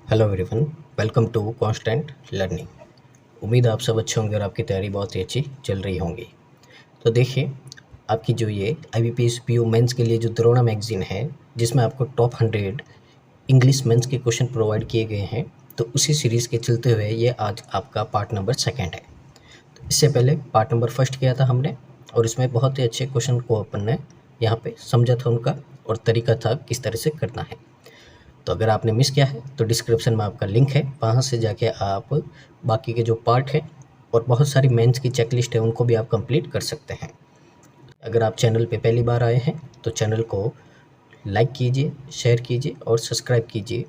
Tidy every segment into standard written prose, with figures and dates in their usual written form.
Hello everyone, welcome to constant learning. उम्मीद है आप सब अच्छे होंगे और आपकी तैयारी बहुत ही अच्छी चल रही होंगी। तो देखिए, आपकी जो ये IBPS PO मेंस के लिए जो द्रोणा मैगज़ीन है, जिसमें आपको टॉप 100 इंग्लिश मेंस के क्वेश्चन प्रोवाइड किए गए हैं, तो उसी सीरीज़ के चलते हुए ये आज आपका पार्ट नंबर 2 है। तो इससे पहले पार्ट नंबर 1 किया था हमने और इसमें बहुत ही अच्छे क्वेश्चन को अपन ने यहाँ पे समझा था उनका और तरीका था किस तरह से करना है। तो अगर आपने मिस किया है तो डिस्क्रिप्शन में आपका लिंक है, वहाँ से जाके आप बाकी के जो पार्ट हैं और बहुत सारी मेंस की चेकलिस्ट है उनको भी आप कंप्लीट कर सकते हैं। अगर आप चैनल पे पहली बार आए हैं तो चैनल को लाइक कीजिए, शेयर कीजिए और सब्सक्राइब कीजिए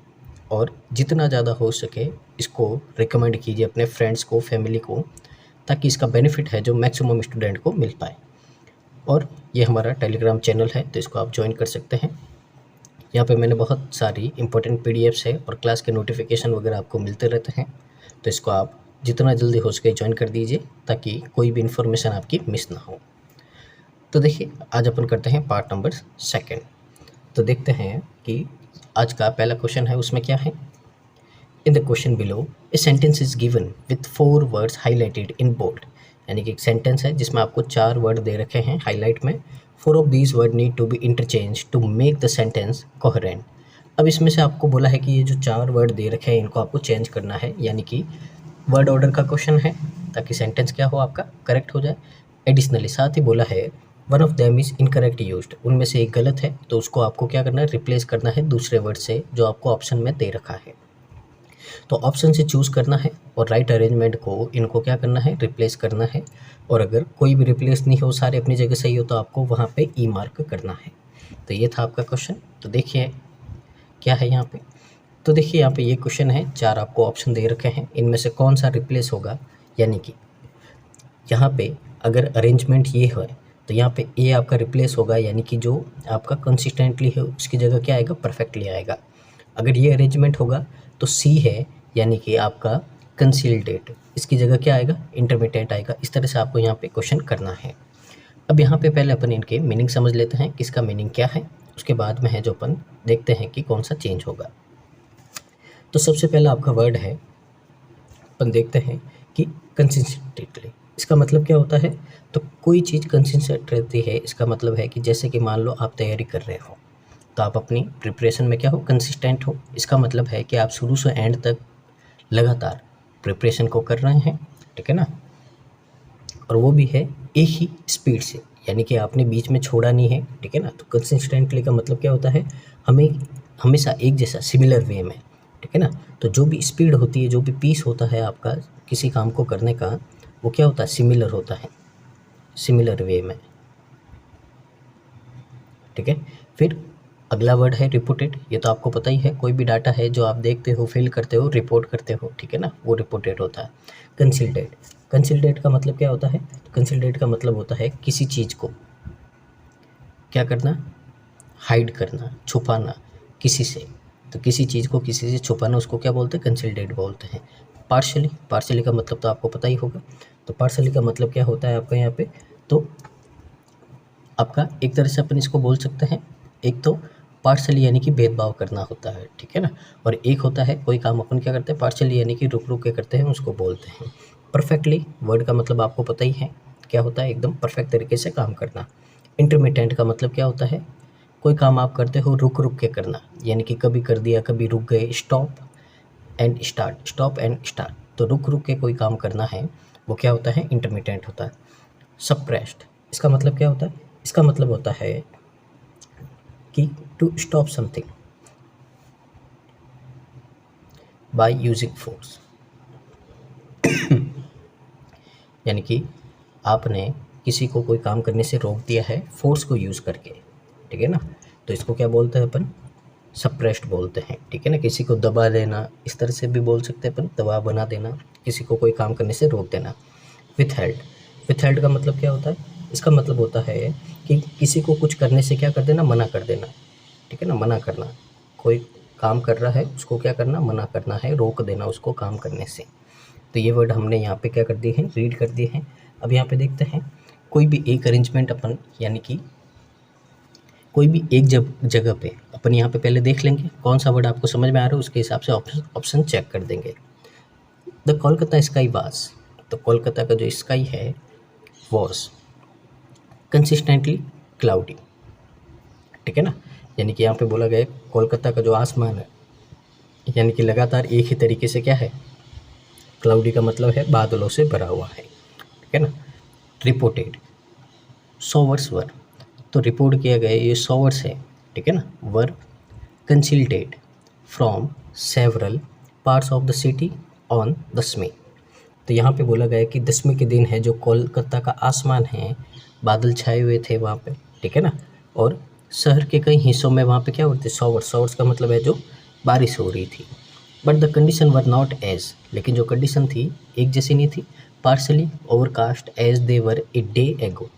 और जितना ज़्यादा हो सके इसको रिकमेंड कीजिए अपने फ्रेंड्स को, फैमिली को, ताकि इसका बेनिफिट है जो मैक्सिमम स्टूडेंट को मिल पाए। और ये हमारा टेलीग्राम चैनल है तो इसको आप ज्वाइन कर सकते हैं। यहाँ पे मैंने बहुत सारी इंपॉर्टेंट PDFs है और क्लास के नोटिफिकेशन वगैरह आपको मिलते रहते हैं, तो इसको आप जितना जल्दी हो सके ज्वाइन कर दीजिए ताकि कोई भी इन्फॉर्मेशन आपकी मिस ना हो। तो देखिए, आज अपन करते हैं पार्ट नंबर 2। तो देखते हैं कि आज का पहला क्वेश्चन है, उसमें क्या है। In the question below a sentence is given with 4 words highlighted in bold. यानी कि एक सेंटेंस है जिसमें आपको 4 वर्ड दे रखे हैं हाईलाइट में। 4 of these word need to be interchange to make the sentence coherent. अब इसमें से आपको बोला है कि ये जो 4 वर्ड दे रखे हैं इनको आपको चेंज करना है, यानी कि वर्ड ऑर्डर का क्वेश्चन है ताकि सेंटेंस क्या हो आपका करेक्ट हो जाए। एडिशनली साथ ही बोला है one of them is incorrect used, उनमें से एक गलत है तो उसको आपको क्या करना है, रिप्लेस करना है दूसरे वर्ड से जो आपको ऑप्शन में दे रखा है। तो ऑप्शन से चूज़ करना है और राइट अरेंजमेंट को इनको क्या करना है, रिप्लेस करना है। और अगर कोई भी रिप्लेस नहीं हो, सारे अपनी जगह सही हो, तो आपको वहाँ पे ई मार्क करना है। तो ये था आपका क्वेश्चन। तो देखिए क्या है यहाँ पे। तो देखिए यहाँ पे ये क्वेश्चन है, 4 आपको ऑप्शन दे रखे हैं, इनमें से कौन सा रिप्लेस होगा। यानी कि यहाँ पे अगर अरेंजमेंट ये है तो यहाँ पे ए आपका रिप्लेस होगा, यानी कि जो आपका कंसिस्टेंटली है उसकी जगह क्या आएगा, परफेक्टली आएगा। अगर ये अरेंजमेंट होगा तो सी है, यानी कि आपका कंसील्डेड, इसकी जगह क्या आएगा, इंटरमीडिएट आएगा। इस तरह से आपको यहाँ पे क्वेश्चन करना है। अब यहाँ पे पहले अपन इनके मीनिंग समझ लेते हैं, किसका मीनिंग क्या है, उसके बाद में है जो अपन देखते हैं कि कौन सा चेंज होगा। तो सबसे पहला आपका वर्ड है, अपन देखते हैं कि कंसिस्टेंटली, इसका मतलब क्या होता है। तो कोई चीज़ कंसिस्टेंट रहती है, इसका मतलब है कि जैसे कि मान लो आप तैयारी कर रहे हो तो आप अपनी प्रिपरेशन में क्या हो, कंसिस्टेंट हो। इसका मतलब है कि आप शुरू से एंड तक लगातार प्रिपरेशन को कर रहे हैं, ठीक है ना। और वो भी है एक ही स्पीड से, यानी कि आपने बीच में छोड़ा नहीं है, ठीक है ना। तो कंसिस्टेंटली का मतलब क्या होता है, हमें हमेशा एक जैसा सिमिलर वे में, ठीक है ना। तो जो भी स्पीड होती है, जो भी पीस होता है आपका किसी काम को करने का, वो क्या होता है, सिमिलर होता है, सिमिलर वे में, ठीक है। फिर अगला वर्ड है रिपोर्टेड। ये तो आपको पता ही है, कोई भी डाटा है जो आप देखते हो, फिल करते हो, रिपोर्ट करते हो, ठीक है ना, वो रिपोर्टेड होता है। कंसिल्डेड, कंसिल्डेड का मतलब क्या होता है, तो कंसिल्डेड का मतलब होता है किसी चीज़ को क्या करना, हाइड करना, छुपाना किसी से। तो किसी चीज़ को किसी से छुपाना, उसको क्या बोलते हैं, कंसिल्डेड बोलते हैं। पार्शली, पार्शली का मतलब तो आपको पता ही होगा। तो पार्शली का मतलब क्या होता है आपका यहाँ पे, तो आपका एक तरह से अपन इसको बोल सकते हैं, एक तो पार्शली यानी कि भेदभाव करना होता है, ठीक है ना। और एक होता है कोई काम अपन क्या करते हैं, पार्शली यानी कि रुक रुक के करते हैं, उसको बोलते हैं परफेक्टली। वर्ड का मतलब आपको पता ही है क्या होता है, एकदम परफेक्ट तरीके से काम करना। इंटरमिटेंट का मतलब क्या होता है, कोई काम आप करते हो रुक रुक के करना, यानी कि कभी कर दिया कभी रुक गए। Stop and start, stop and start, तो रुक रुक के कोई काम करना है वो क्या होता है, इंटरमिटेंट होता है। सप्रेस्ड, इसका मतलब क्या होता है, इसका मतलब होता है कि to stop something by using force, यानी कि आपने किसी को कोई काम करने से रोक दिया है फोर्स को यूज़ करके, ठीक है ना। तो इसको क्या बोलते हैं अपन, सप्रेस्ड बोलते हैं, ठीक है ना। किसी को दबा देना, इस तरह से भी बोल सकते हैं अपन, दबाव बना देना, किसी को कोई काम करने से रोक देना। विथहेल्ड, विथहेल्ड का मतलब क्या होता है, इसका मतलब होता है कि किसी को कुछ करने से क्या कर देना, मना कर देना, ठीक है ना, मना करना। कोई काम कर रहा है उसको क्या करना, मना करना है, रोक देना उसको काम करने से। तो ये वर्ड हमने यहाँ पे क्या कर दिए हैं, रीड कर दिए हैं। अब यहाँ पे देखते हैं कोई भी एक अरेंजमेंट अपन, यानी कि कोई भी एक जगह पे अपन यहाँ पे पहले देख लेंगे कौन सा वर्ड आपको समझ में आ रहा है, उसके हिसाब से ऑप्शन चेक कर देंगे। द कोलकाता स्काई वाज, तो कोलकाता का जो स्काई है वॉज कंसिस्टेंटली क्लाउडी, ठीक है ना। यानी कि यहाँ पे बोला गया है कोलकाता का जो आसमान है यानी कि लगातार एक ही तरीके से क्या है, क्लाउडी का मतलब है बादलों से भरा हुआ है, ठीक है ना। रिपोर्टेड शॉवर्स वर, तो रिपोर्ट किया गया ये शॉवर्स है, ठीक है ना। Were consulted from several parts of the city on दसवीं, तो यहाँ पे बोला गया है कि दसवीं के दिन है जो कोलकाता का आसमान है बादल छाए हुए थे वहाँ पे, ठीक है ना। और शहर के कई हिस्सों में वहाँ पे क्या होते शॉवर्स, शॉवर्स का मतलब है जो बारिश हो रही थी। But the condition were not as, लेकिन जो कंडीशन थी एक जैसी नहीं थी। Partially overcast as they were a day ago,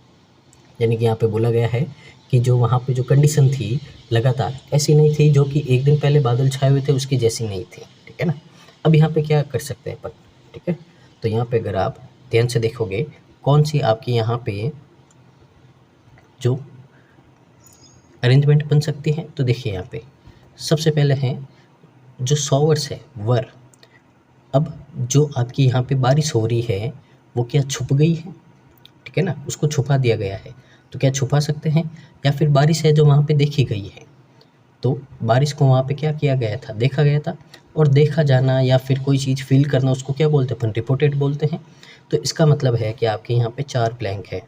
यानी कि यहाँ पे बोला गया है कि जो वहाँ पे जो कंडीशन थी लगातार ऐसी नहीं थी जो कि एक दिन पहले बादल छाए हुए थे उसकी जैसी नहीं थी, ठीक है ना। अब यहाँ पे क्या कर सकते हैं अपन, ठीक है। तो यहाँ पे अगर आप ध्यान से देखोगे कौन सी आपकी यहाँ पे जो अरेंजमेंट बन सकती है, तो देखिए यहाँ पे सबसे पहले है जो शॉवर्स है वर, अब जो आपकी यहाँ पे बारिश हो रही है वो क्या छुप गई है, ठीक है ना, उसको छुपा दिया गया है। तो क्या छुपा सकते हैं, या फिर बारिश है जो वहाँ पे देखी गई है, तो बारिश को वहाँ पे क्या किया गया था, देखा गया था। और देखा जाना या फिर कोई चीज़ फील करना उसको क्या बोलते हैं अपन, रिपोर्टेड बोलते हैं। तो इसका मतलब है कि आपके यहाँ पे 4 ब्लैंक है,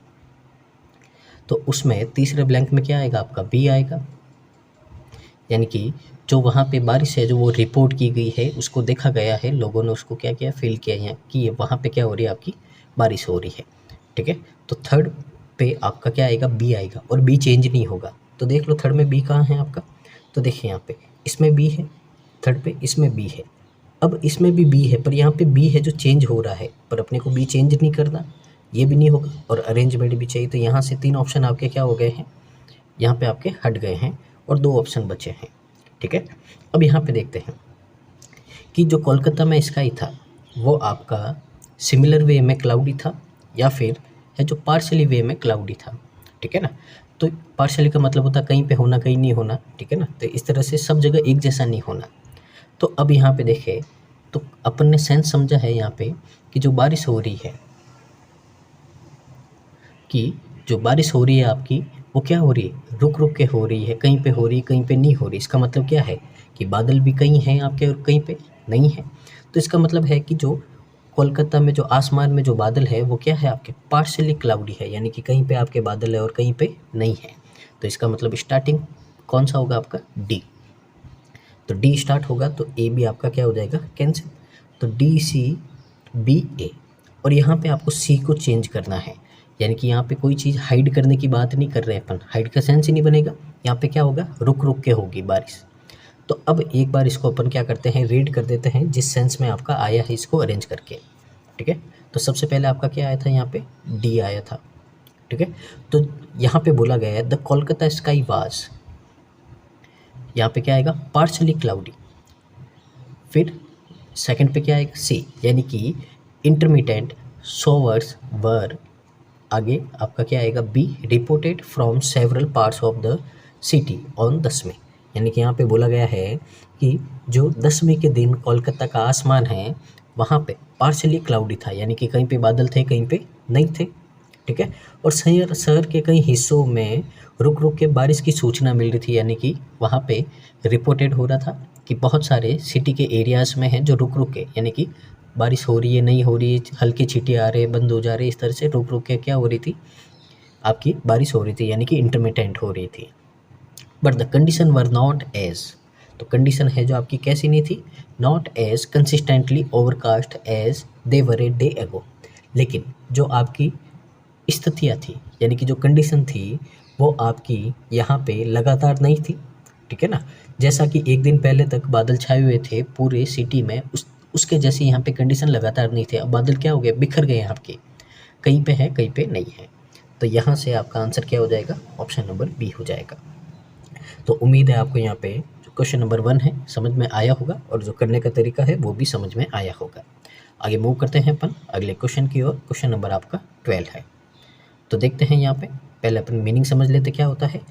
तो उसमें तीसरे ब्लैंक में क्या आएगा आपका बी आएगा, यानी कि जो वहाँ पे बारिश है जो वो रिपोर्ट की गई है उसको देखा गया है, लोगों ने उसको क्या किया फील किया है कि ये वहाँ पे क्या हो रही है आपकी बारिश हो रही है, ठीक है। तो थर्ड पे आपका क्या आएगा बी आएगा, और बी चेंज नहीं होगा। तो देख लो थर्ड में बी कहाँ है आपका, तो देखिए यहाँ पे इसमें बी है, थर्ड पे इसमें बी है। अब इसमें भी बी है पर यहाँ पे बी है जो चेंज हो रहा है, पर अपने को बी चेंज नहीं करना, ये भी नहीं होगा और अरेंजमेंट भी चाहिए। तो यहाँ से 3 ऑप्शन आपके क्या हो गए हैं, यहाँ पे आपके हट गए हैं और 2 ऑप्शन बचे हैं, ठीक है। अब यहाँ पे देखते हैं कि जो कोलकाता में स्काई था वो आपका सिमिलर वे में क्लाउडी था या फिर है जो पार्शली वे में क्लाउडी था, ठीक है ना। तो पार्शली का मतलब होता है कहीं पे होना कहीं नहीं होना, ठीक है ना। तो इस तरह से सब जगह एक जैसा नहीं होना। तो अब यहाँ पे देखें तो अपन ने सेंस समझा है यहाँ पे कि जो बारिश हो रही है, कि जो बारिश हो रही है आपकी वो क्या हो रही है, रुक रुक के हो रही है, कहीं पे हो रही है कहीं पे नहीं हो रही। इसका मतलब क्या है कि बादल भी कहीं हैं आपके और कहीं पे नहीं है। तो इसका मतलब है कि जो कोलकाता में जो आसमान में जो बादल है वो क्या है आपके पार्शियली क्लाउडी है, यानी कि कहीं पे आपके बादल है और कहीं पे नहीं है। तो इसका मतलब स्टार्टिंग कौन सा होगा आपका डी, तो डी स्टार्ट होगा तो ए भी आपका क्या हो जाएगा कैंसिल। तो डी सी बी ए, और यहाँ पे आपको सी को चेंज करना है, यानी कि यहाँ पे कोई चीज़ हाइड करने की बात नहीं कर रहे हैं अपन, हाइड का सेंस ही नहीं बनेगा। यहाँ पे क्या होगा रुक रुक के होगी बारिश। तो अब एक बार इसको अपन क्या करते हैं रीड कर देते हैं जिस सेंस में आपका आया है इसको अरेंज करके, ठीक है। तो सबसे पहले आपका क्या आया था यहाँ पे डी आया था, ठीक है। तो यहाँ पे बोला गया है द कोलकाता स्काई वाज, यहाँ पे क्या आएगा पार्शली क्लाउडी। फिर सेकंड पे क्या आएगा सी, यानी कि इंटरमिटेंट शॉवर्स वर, आगे आपका क्या आएगा be reported from several parts of the city on दसवीं, यानी कि यहाँ पे बोला गया है कि जो दसवीं के दिन कोलकाता का आसमान है वहाँ पे पार्शली क्लाउडी था, यानी कि कहीं पे बादल थे कहीं पे नहीं थे, ठीक है। और शहर के कई हिस्सों में रुक रुक के बारिश की सूचना मिल रही थी, यानी कि वहाँ पे रिपोर्टेड हो रहा था कि बहुत सारे सिटी के एरियाज़ में हैं जो रुक रुक के, यानी कि बारिश हो रही है नहीं हो रही है, हल्के छींटे आ रहे हैं बंद हो जा रहे हैं, इस तरह से रुक रुक के क्या हो रही थी आपकी बारिश हो रही थी, यानी कि इंटरमिटेंट हो रही थी। But the condition were not as, तो कंडीशन है जो आपकी कैसी नहीं थी not as consistently overcast as they were a day ago, लेकिन जो आपकी स्थितियाँ थी यानी कि जो कंडीशन थी वो आपकी यहाँ पे लगातार नहीं थी, ठीक है ना। जैसा कि एक दिन पहले तक बादल छाए हुए थे पूरे सिटी में उसके जैसी यहाँ पे कंडीशन लगातार नहीं थे। अब बादल क्या हो गए बिखर गए आपके, कहीं पे है कहीं पे नहीं है। तो यहाँ से आपका आंसर क्या हो जाएगा ऑप्शन नंबर बी हो जाएगा। तो उम्मीद है आपको यहाँ पे जो क्वेश्चन नंबर 1 है समझ में आया होगा और जो करने का तरीका है वो भी समझ में आया होगा। आगे मूव करते हैं अपन अगले क्वेश्चन की ओर। क्वेश्चन नंबर आपका 12 है। तो देखते हैं यहाँ पे पहले अपन मीनिंग समझ लेते क्या होता है।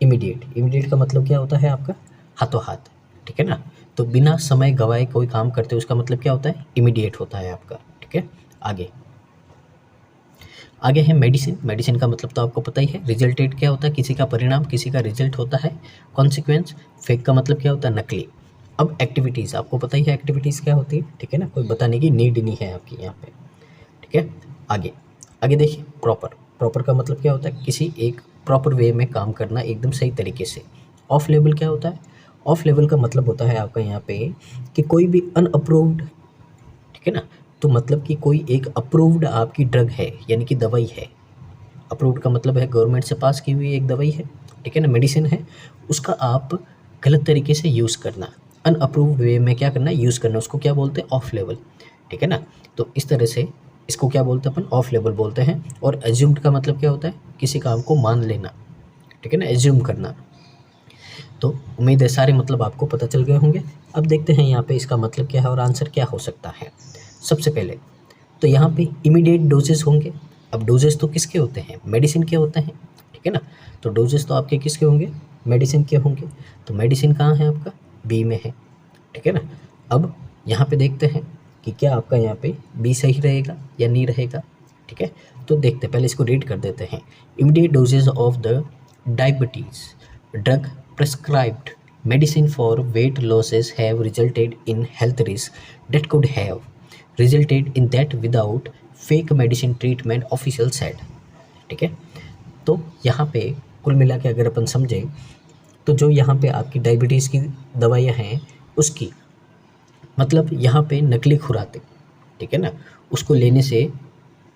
इमीडिएट का मतलब क्या होता है आपका हाथों हाथ, ठीक है ना। तो बिना समय गवाए कोई काम करते उसका मतलब क्या होता है, इमीडिएट होता है आपका, ठीक है। आगे है मेडिसिन का मतलब तो आपको पता ही है, रिजल्टेड क्या होता है, किसी का परिणाम, किसी का रिजल्ट होता है। कॉन्सिक्वेंस, फेक का मतलब क्या होता है, नकली। अब एक्टिविटीज़, आपको पता ही है एक्टिविटीज़ क्या होती है, ठीक है ना, कोई बताने की नीड नहीं है आपकी यहाँ पे, ठीक है। आगे देखिए, प्रॉपर का मतलब क्या होता है, किसी एक प्रॉपर वे में काम करना एकदम सही तरीके से। ऑफ लेवल क्या होता है, ऑफ लेवल का मतलब होता है आपका यहाँ पे कि कोई भी अनअप्रूव्ड, ठीक है ना, तो मतलब कि कोई एक अप्रूव्ड आपकी ड्रग है, यानी कि दवाई है। अप्रूव्ड का मतलब है गवर्नमेंट से पास की हुई एक दवाई है, ठीक है ना, मेडिसिन है, उसका आप गलत तरीके से यूज़ करना, अनअप्रूव्ड वे में क्या करना, यूज़ करना, उसको क्या बोलते हैं, ऑफ लेवल, ठीक है ना। तो इस तरह से इसको क्या बोलते हैं अपन, ऑफ लेवल बोलते हैं। और एज्यूम्ड का मतलब क्या होता है, किसी काम को मान लेना, ठीक है ना, एज्यूम करना। तो उम्मीद है सारे मतलब आपको पता चल गए होंगे। अब देखते हैं यहाँ पे इसका मतलब क्या है और आंसर क्या हो सकता है। सबसे पहले तो यहाँ पे इमीडिएट डोजेस होंगे। अब डोजेस तो किसके होते हैं, मेडिसिन के होते हैं, ठीक है ना। तो डोजेस तो आपके किसके होंगे, मेडिसिन के होंगे। तो मेडिसिन कहाँ है आपका, बी में है, ठीक है ना। अब यहाँ पे देखते हैं कि क्या आपका यहाँ पे बी सही रहेगा या नहीं रहेगा, ठीक है। तो देखते हैं, पहले इसको रीड कर देते हैं। Immediate doses of the diabetes drug prescribed medicine for weight losses have resulted in health risks that could have resulted in that without fake medicine treatment official said, ठीक है। तो यहाँ पे कुल मिला के अगर अपन समझें तो जो यहाँ पे आपकी डायबिटीज़ की दवाइयाँ हैं उसकी मतलब यहाँ पे नकली खुराक, ठीक है ना, उसको लेने से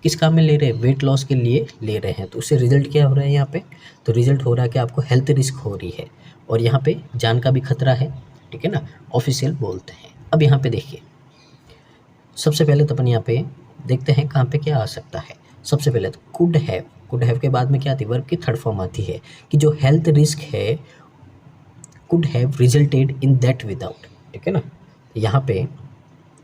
किस काम में ले रहे हैं, वेट लॉस के लिए ले रहे हैं। तो उससे रिजल्ट क्या हो रहा है यहाँ पे, तो रिजल्ट हो रहा है कि आपको हेल्थ रिस्क हो रही है और यहाँ पे जान का भी खतरा है, ठीक है ना, ऑफिशियल बोलते हैं। अब यहाँ पे देखिए, सबसे पहले तो अपन यहाँ पे देखते हैं कहाँ पे क्या आ सकता है। सबसे पहले तो कुड हैव के बाद में क्या आती है, वर्ब की थर्ड फॉर्म आती है कि जो हेल्थ रिस्क है could have resulted in that without, ठीक है ना। यहाँ पे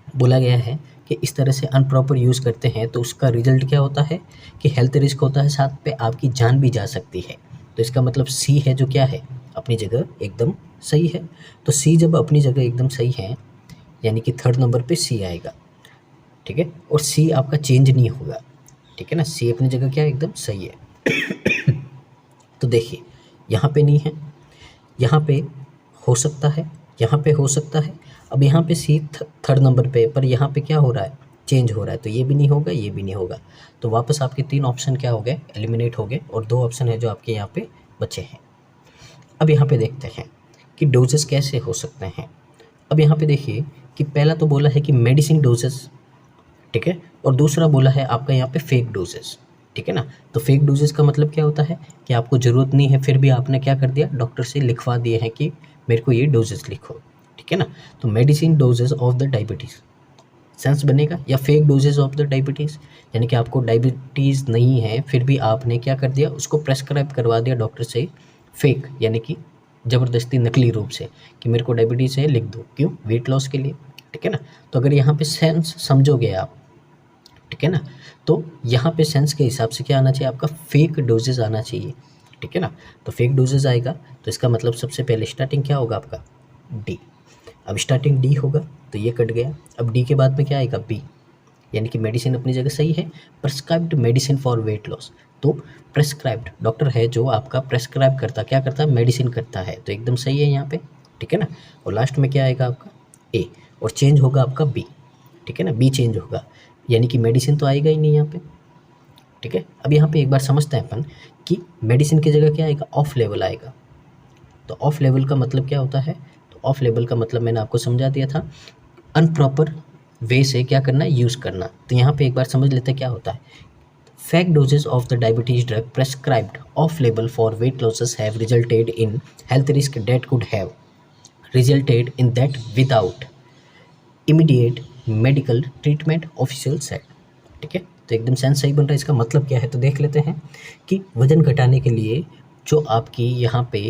बोला गया है कि इस तरह से अनप्रॉपर यूज़ करते हैं तो उसका रिजल्ट क्या होता है कि हेल्थ रिस्क होता है, साथ पे आपकी जान भी जा सकती है। तो इसका मतलब सी है जो क्या है, अपनी जगह एकदम सही है। तो सी जब अपनी जगह एकदम सही है यानी कि थर्ड नंबर पे सी आएगा, ठीक है। और सी आपका चेंज नहीं होगा, ठीक है ना, सी अपनी जगह क्या एकदम सही है। तो देखिए यहाँ पे नहीं है, यहाँ पे हो सकता है, यहाँ पे हो सकता है। अब यहाँ पे सी थर्ड नंबर पे, पर यहाँ पे क्या हो रहा है, चेंज हो रहा है, तो ये भी नहीं होगा, ये भी नहीं होगा। तो वापस आपके 3 ऑप्शन क्या हो गए, एलिमिनेट हो गए और 2 ऑप्शन है जो आपके यहाँ पे बचे हैं। अब यहाँ पे देखते हैं कि डोजेस कैसे हो सकते हैं। अब यहाँ पे देखिए कि पहला तो बोला है कि मेडिसिन डोजेस, ठीक है, और दूसरा बोला है आपका यहाँ पे फेक डोजेस, ठीक है ना। तो फेक डोजेस का मतलब क्या होता है कि आपको ज़रूरत नहीं है फिर भी आपने क्या कर दिया, डॉक्टर से लिखवा दिए हैं कि मेरे को ये डोजेस लिखो, ठीक है ना। तो medicine doses of the diabetes sense बनेगा, या fake doses of the diabetes यानी कि आपको डायबिटीज़ नहीं है फिर भी आपने क्या कर दिया, उसको प्रेस्क्राइब करवा दिया डॉक्टर से फेक यानी कि ज़बरदस्ती नकली रूप से कि मेरे को डायबिटीज़ है लिख दो, क्यों, वेट लॉस के लिए, ठीक है ना। तो अगर यहाँ पे सेंस समझोगे आप, ठीक है ना, तो यहाँ पे सेंस के हिसाब से क्या आना चाहिए, आपका फेक डोजेज आना चाहिए, ठीक है ना। तो फेक डोजेज आएगा तो इसका मतलब सबसे पहले स्टार्टिंग क्या होगा आपका, डी। अब स्टार्टिंग डी होगा तो ये कट गया। अब डी के बाद में क्या आएगा, बी, यानी कि मेडिसिन अपनी जगह सही है, prescribed medicine for weight loss. तो प्रेस्क्राइब्ड डॉक्टर है जो आपका प्रेस्क्राइब करता, क्या करता है, मेडिसिन करता है, तो एकदम सही है यहाँ पे, ठीक है ना। और लास्ट में क्या आएगा आपका ए, और चेंज होगा आपका बी, ठीक है ना, बी चेंज होगा यानी कि मेडिसिन तो आएगा ही नहीं यहाँ पे, ठीक है। अब यहाँ पे एक बार समझते हैं अपन कि मेडिसिन की जगह क्या आएगा, ऑफ लेवल आएगा। तो ऑफ लेवल का मतलब क्या होता है, तो ऑफ लेवल का मतलब मैंने आपको समझा दिया था, अनप्रॉपर वे से क्या करना, यूज़ करना। तो यहाँ पे एक बार समझ लेते हैं क्या होता है। Fake doses of the diabetes drug prescribed of level for weight losses have resulted in health risk that could have resulted in that without immediate medical treatment official set, ठीक है। तो एकदम सेंस सही बन रहा है। इसका मतलब क्या है तो देख लेते हैं कि वजन घटाने के लिए जो आपकी यहाँ पे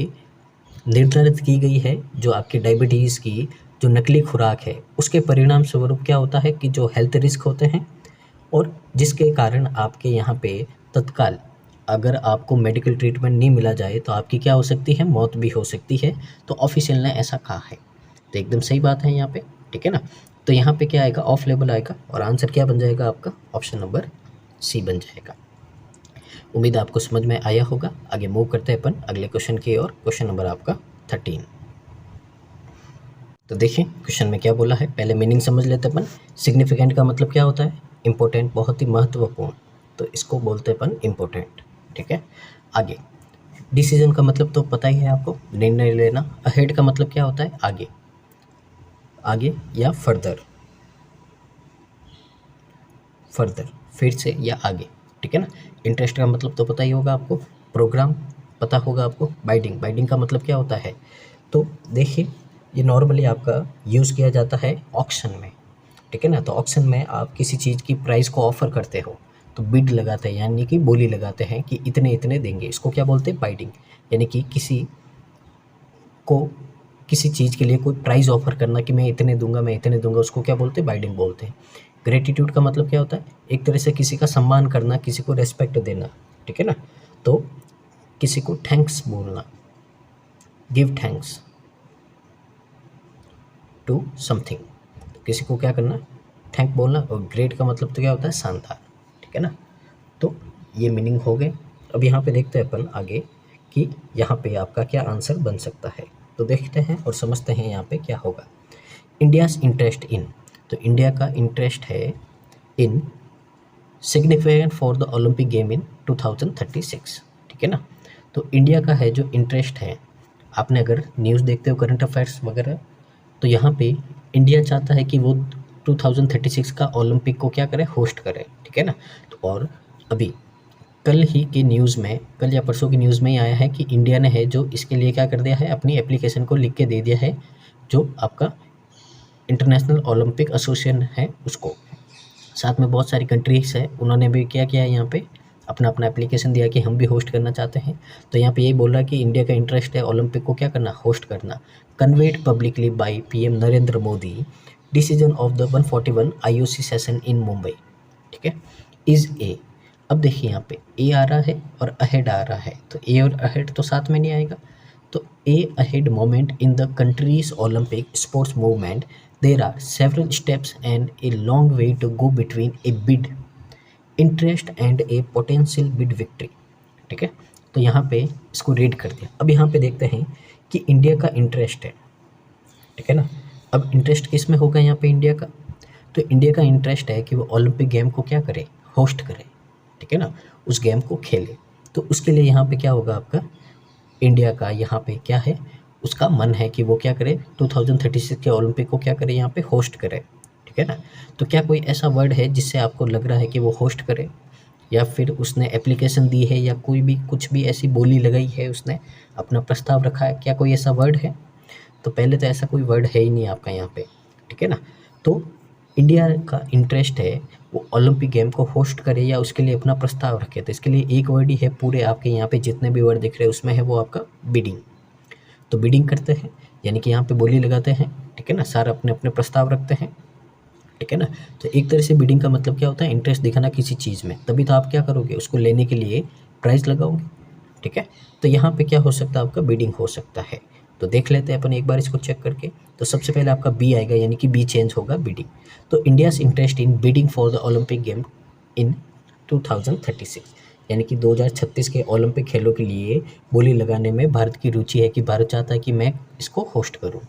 निर्धारित की गई है, जो आपकी डायबिटीज़ की जो नकली खुराक है उसके परिणाम स्वरूप क्या होता है कि जो हेल्थ रिस्क होते हैं और जिसके कारण आपके यहाँ पे तत्काल अगर आपको मेडिकल ट्रीटमेंट नहीं मिला जाए तो आपकी क्या हो सकती है, मौत भी हो सकती है। तो ऑफिशियल ने ऐसा कहा है, तो एकदम सही बात है यहाँ पे, ठीक है ना। तो यहाँ पे क्या आएगा, ऑफ लेबल आएगा और आंसर क्या बन जाएगा आपका, ऑप्शन नंबर सी बन जाएगा। उम्मीद आपको समझ में आया होगा। आगे मूव करते हैं अपन अगले क्वेश्चन की ओर। क्वेश्चन नंबर आपका 13। तो देखिए क्वेश्चन में क्या बोला है, पहले मीनिंग समझ लेते हैं अपन। सिग्निफिकेंट का मतलब क्या होता है, इंपॉर्टेंट, बहुत ही महत्वपूर्ण, तो इसको बोलते हैं अपन इंपॉर्टेंट, ठीक है। आगे डिसीजन का मतलब तो पता ही है आपको, निर्णय लेना। अहेड का मतलब क्या होता है, आगे, आगे या फर्दर, फर्दर, फिर से या आगे, ठीक है ना। इंटरेस्ट का मतलब तो पता ही होगा आपको, प्रोग्राम पता होगा आपको। बाइडिंग, बाइडिंग का मतलब क्या होता है, तो देखिए ये नॉर्मली आपका यूज़ किया जाता है ऑक्शन में, ठीक है ना। तो ऑक्शन में आप किसी चीज़ की प्राइस को ऑफर करते हो तो बिड लगाते हैं, यानी कि बोली लगाते हैं कि इतने इतने देंगे, इसको क्या बोलते हैं, बाइडिंग। यानी कि किसी को किसी चीज़ के लिए कोई प्राइस ऑफर करना कि मैं इतने दूंगा, मैं इतने दूंगा, उसको क्या बोलते हैं, बाइडिंग बोलते हैं। ग्रेटिट्यूड का मतलब क्या होता है, एक तरह से किसी का सम्मान करना, किसी को रेस्पेक्ट देना, ठीक है ना। तो किसी को थैंक्स बोलना, गिव थैंक्स टू समथिंग, किसी को क्या करना, थैंक बोलना। और ग्रेट का मतलब तो क्या होता है, शानदार, ठीक है ना। तो ये मीनिंग हो गए। अब यहाँ पे देखते हैं अपन आगे कि यहाँ पे आपका क्या आंसर बन सकता है। तो देखते हैं और समझते हैं यहाँ पे क्या होगा। इंडियाज़ इंटरेस्ट इन, तो इंडिया का इंटरेस्ट है इन significant for the Olympic game in 2036, ठीक है ना। तो इंडिया का है जो इंटरेस्ट है, आपने अगर न्यूज़ देखते हो करंट अफेयर्स वगैरह, तो यहाँ पे इंडिया चाहता है कि वो 2036 का ओलंपिक को क्या करे, होस्ट करे, ठीक है ना। तो और अभी कल ही के न्यूज़ में, कल या परसों की न्यूज़ में ही आया है कि इंडिया ने है जो इसके लिए क्या कर दिया है, अपनी एप्लीकेशन को लिख के दे दिया है, जो आपका इंटरनेशनल ओलंपिक एसोसिएशन है उसको। साथ में बहुत सारी कंट्रीज़ है, उन्होंने भी क्या किया है, यहाँ पे अपना अपना एप्लीकेशन दिया कि हम भी होस्ट करना चाहते हैं। तो यहाँ पे यही बोल रहा है कि इंडिया का इंटरेस्ट है ओलंपिक को क्या करना, होस्ट करना। Conveyed publicly by PM Narendra Modi decision of the 141 IOC session in Mumbai, ठीक है, इज़ ए। अब देखिए यहाँ पे ए आ रहा है और अहेड आ रहा है, तो ए और अहेड तो साथ में नहीं आएगा। तो a ahead moment in the country's Olympic sports movement, there are several steps and a long way to go between a bid interest and a potential bid victory, ठीक है। तो यहाँ पे इसको रीड कर दिया। अब यहाँ पे देखते हैं कि इंडिया का इंटरेस्ट है, ठीक है ना। अब इंटरेस्ट किस में होगा यहाँ पे इंडिया का, तो इंडिया का इंटरेस्ट है कि वो ओलंपिक गेम को क्या करे, होस्ट करे, ठीक है ना, उस गेम को खेले। तो उसके लिए यहाँ पे क्या होगा आपका, इंडिया का यहाँ पे क्या है, उसका मन है कि वो क्या करे, 2036 के ओलंपिक को क्या करे, यहाँ पे होस्ट करे, ठीक है ना। तो क्या कोई ऐसा वर्ड है जिससे आपको लग रहा है कि वो होस्ट करे, या फिर उसने एप्लीकेशन दी है, या कोई भी कुछ भी ऐसी बोली लगाई है, उसने अपना प्रस्ताव रखा है, क्या कोई ऐसा वर्ड है? तो पहले तो ऐसा कोई वर्ड है ही नहीं आपका यहाँ पे, ठीक है ना। तो इंडिया का इंटरेस्ट है वो ओलंपिक गेम को होस्ट करे या उसके लिए अपना प्रस्ताव रखे, तो इसके लिए एक वर्ड ही है, पूरे आपके यहाँ पे जितने भी वर्ड दिख रहे हैं उसमें है वो आपका बिडिंग। तो बिडिंग करते हैं, यानी कि यहाँ पे बोली लगाते हैं, ठीक है ना, सारे अपने अपने प्रस्ताव रखते हैं, ठीक है ना। तो एक तरह से बिडिंग का मतलब क्या होता है, इंटरेस्ट दिखाना किसी चीज़ में, तभी तो आप क्या करोगे, उसको लेने के लिए प्राइस लगाओगे, ठीक है। तो यहाँ पे क्या हो सकता है, आपका बिडिंग हो सकता है। तो देख लेते हैं अपन एक बार इसको चेक करके। तो सबसे पहले आपका बी आएगा, यानी कि बी चेंज होगा, बिडिंग। तो India's interest in bidding for the Olympic game in 2036, यानी कि 2036 के ओलंपिक खेलों के लिए बोली लगाने में भारत की रुचि है, कि भारत चाहता है कि मैं इसको होस्ट करूं।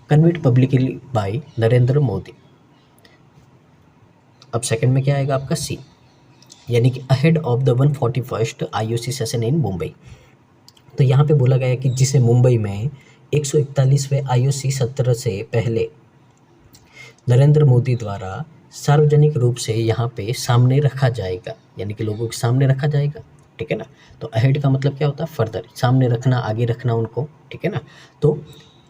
Conveyed publicly by Narendra Modi. अब सेकंड में क्या आएगा आपका सी, यानी कि ahead of the 141st IOC session in Mumbai. तो यहाँ पे बोला गया है कि जिसे मुंबई में 141वें आईओसी सत्र से पहले नरेंद्र मोदी द्वारा सार्वजनिक रूप से यहाँ पे सामने रखा जाएगा, यानी कि लोगों के सामने रखा जाएगा, ठीक है ना। तो अहेड का मतलब क्या होता है, फर्दर, सामने रखना, आगे रखना उनको, ठीक है ना। तो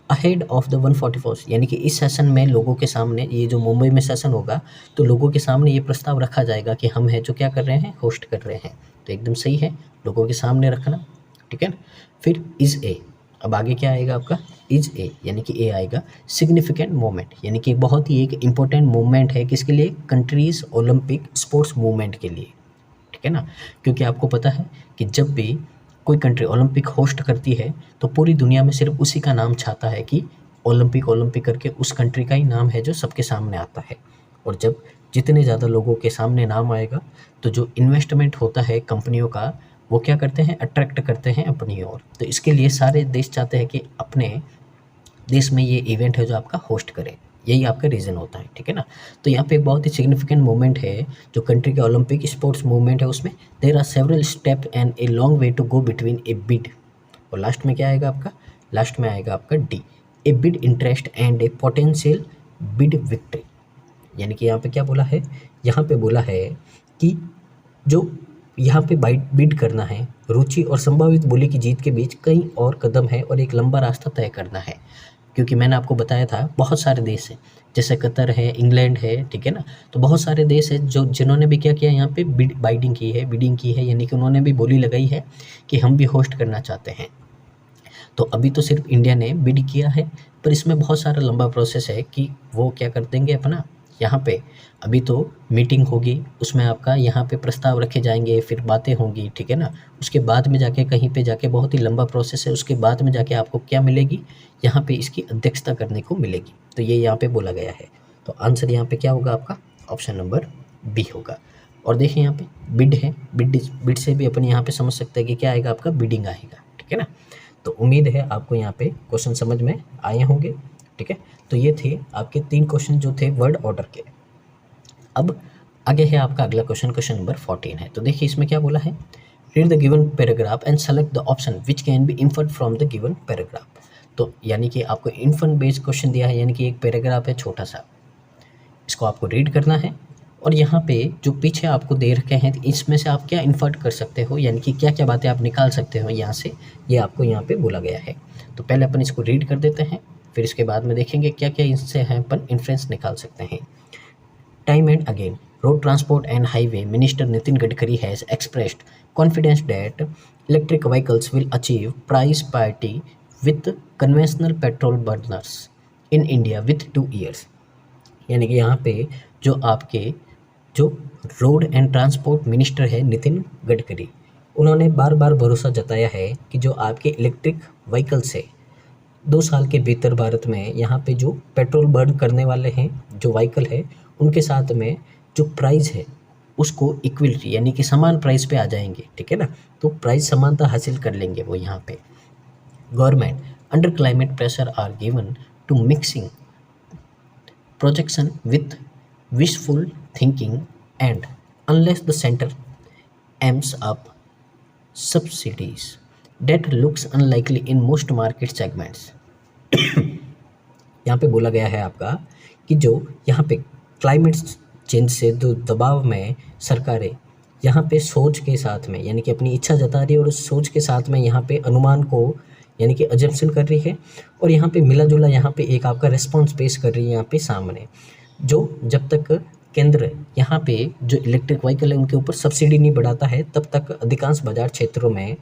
अहेड ऑफ द 141, यानी कि इस सेशन में लोगों के सामने, ये जो मुंबई में सेशन होगा तो लोगों के सामने ये प्रस्ताव रखा जाएगा कि हम हैं जो क्या कर रहे हैं, होस्ट कर रहे हैं। तो एकदम सही है, लोगों के सामने रखना, ठीक है ना। फिर इज़ ए, अब आगे क्या आएगा आपका, इज़ ए, यानी कि ए आएगा सिग्निफिकेंट मोमेंट, यानी कि बहुत ही एक इम्पोर्टेंट मोमेंट है, किसके लिए, कंट्रीज़ ओलंपिक स्पोर्ट्स मूवमेंट के लिए, ठीक ठीक है ना, क्योंकि आपको पता है कि जब भी कोई कंट्री ओलंपिक होस्ट करती है तो पूरी दुनिया में सिर्फ उसी का नाम छाता है कि ओलंपिक ओलंपिक करके, उस कंट्री का ही नाम है जो सबके सामने आता है। और जब जितने ज़्यादा लोगों के सामने नाम आएगा तो जो इन्वेस्टमेंट होता है कंपनियों का, वो क्या करते हैं, अट्रैक्ट करते हैं अपनी ओर। तो इसके लिए सारे देश चाहते हैं कि अपने देश में ये इवेंट है जो आपका होस्ट करे, यही आपका रीज़न होता है, ठीक है ना। तो यहाँ पे एक बहुत ही सिग्निफिकेंट मोमेंट है जो कंट्री के ओलंपिक स्पोर्ट्स मूवमेंट है, उसमें there are several step and a long way to go between a bid, और लास्ट में क्या आएगा आपका, लास्ट में आएगा आपका D, a bid interest and a potential bid victory. यानी कि यहाँ पे क्या बोला है, यहाँ पे बोला है कि जो यहाँ पे बिड करना है, रुचि और संभावित बोली की जीत के बीच कई और कदम है और एक लंबा रास्ता तय करना है। क्योंकि मैंने आपको बताया था बहुत सारे देश हैं, जैसे कतर है, इंग्लैंड है, ठीक है ना। तो बहुत सारे देश है जो जिन्होंने भी क्या किया, यहाँ पे बिडिंग की है, यानी कि उन्होंने भी बोली लगाई है कि हम भी होस्ट करना चाहते हैं। तो अभी तो सिर्फ इंडिया ने बिड किया है, पर इसमें बहुत सारा लंबा प्रोसेस है कि वो क्या कर देंगे अपना, यहाँ पे अभी तो मीटिंग होगी, उसमें आपका यहाँ पे प्रस्ताव रखे जाएंगे, फिर बातें होंगी, ठीक है ना। उसके बाद में जाके कहीं पे जाके बहुत ही लंबा प्रोसेस है, उसके बाद में जाके आपको क्या मिलेगी, यहाँ पे इसकी अध्यक्षता करने को मिलेगी। तो ये यहाँ पे बोला गया है। तो आंसर यहाँ पे क्या होगा आपका, ऑप्शन नंबर बी होगा। और देखिए यहाँ पे बिड है, बिड से भी अपन यहाँ पे समझ सकते हैं कि क्या आएगा आपका, बिडिंग आएगा, ठीक है ना। तो उम्मीद है आपको यहाँ पे क्वेश्चन समझ में आए होंगे, ठीक है। तो ये थे आपके 3 क्वेश्चन जो थे वर्ड ऑर्डर के। अब आगे है आपका अगला क्वेश्चन, क्वेश्चन नंबर 14 है। तो देखिए इसमें क्या बोला है, read the given paragraph and select the option which can be inferred from the given paragraph. तो यानी कि आपको इन्फर्ड बेस्ड क्वेश्चन दिया है, यानी कि एक पैराग्राफ है छोटा सा, इसको आपको रीड करना है और यहाँ पे जो पीछे आपको दे रखे हैं इसमें से आप क्या इन्फर्ट कर सकते हो, यानी कि क्या क्या बातें आप निकाल सकते हो यहाँ से, ये आपको यहाँ पे बोला गया है। तो पहले अपन इसको रीड कर देते हैं, फिर इसके बाद में देखेंगे क्या क्या इससे हैं अपन इन्फ्रेंस निकाल सकते हैं। Time and again, road transport and highway minister Nitin Gadkari has expressed confidence that electric vehicles will achieve price party with conventional petrol burners in India with 2 years। यानी कि यहाँ पे जो आपके जो रोड एंड ट्रांसपोर्ट मिनिस्टर है नितिन गडकरी, उन्होंने बार बार भरोसा जताया है कि जो आपके इलेक्ट्रिक व्हीकल्स है 2 साल के भीतर भारत में यहाँ पे जो पेट्रोल बर्न करने वाले हैं जो व्हीकल है, उनके साथ में जो प्राइस है उसको इक्वलिटी यानी कि समान प्राइस पे आ जाएंगे, ठीक है ना। तो प्राइस समानता हासिल कर लेंगे वो यहाँ पे। Government under climate pressure are given to mixing projection with wishful thinking and unless the center amps up subsidies that looks unlikely in most market segments। यहाँ पे बोला गया है आपका कि जो यहाँ पे क्लाइमेट चेंज से जो दबाव में सरकारें यहाँ पे सोच के साथ में यानी कि अपनी इच्छा जता रही है और उस सोच के साथ में यहाँ पे अनुमान को यानी कि अजम्पशन कर रही है और यहाँ पे मिला जुला यहाँ पे एक आपका रिस्पॉन्स पेश कर रही है यहाँ पे सामने, जो जब तक केंद्र यहाँ पे जो इलेक्ट्रिक व्हीकल है उनके ऊपर सब्सिडी नहीं बढ़ाता है तब तक अधिकांश बाजार क्षेत्रों में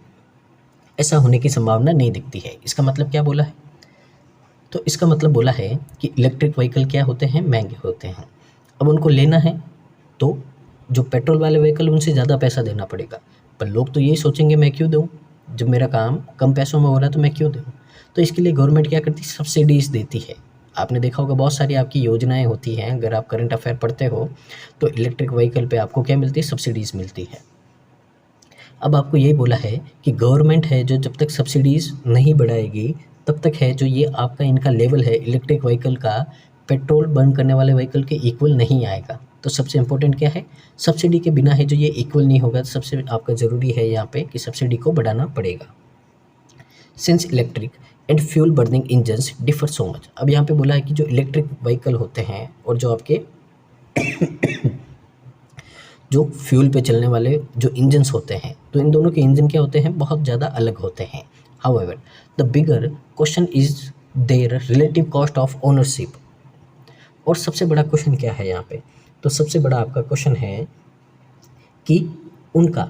ऐसा होने की संभावना नहीं दिखती है। इसका मतलब क्या बोला है, तो इसका मतलब बोला है कि इलेक्ट्रिक व्हीकल क्या होते हैं, महंगे होते हैं। अब उनको लेना है तो जो पेट्रोल वाले व्हीकल उनसे ज़्यादा पैसा देना पड़ेगा, पर लोग तो यही सोचेंगे मैं क्यों दूँ, जब मेरा काम कम पैसों में हो रहा है तो मैं क्यों दूँ। तो इसके लिए गवर्नमेंट क्या करती है, सब्सिडीज़ देती है। आपने देखा होगा बहुत सारी आपकी योजनाएं होती हैं, अगर आप करंट अफेयर पढ़ते हो तो इलेक्ट्रिक व्हीकल पे आपको क्या मिलती है, सब्सिडीज़ मिलती है। अब आपको यही बोला है कि गवर्नमेंट है जो जब तक सब्सिडीज़ नहीं बढ़ाएगी तब तक है जो ये आपका इनका लेवल है इलेक्ट्रिक व्हीकल का पेट्रोल बर्न करने वाले व्हीकल के इक्वल नहीं आएगा। तो सबसे इम्पोर्टेंट क्या है, सब्सिडी के बिना है जो ये इक्वल नहीं होगा। तो सबसे आपका ज़रूरी है यहाँ पे कि सब्सिडी को बढ़ाना पड़ेगा। Since electric and fuel burning engines differ so much. अब यहाँ पे बोला है कि जो इलेक्ट्रिक व्हीकल होते हैं और जो आपके जो फ्यूल पे चलने वाले जो इंजन्स होते हैं, तो इन दोनों के इंजन क्या होते हैं, बहुत ज़्यादा अलग होते हैं। However the bigger question is there relative cost of ownership. और सबसे बड़ा क्वेश्चन क्या है यहाँ पे, तो सबसे बड़ा आपका क्वेश्चन है कि उनका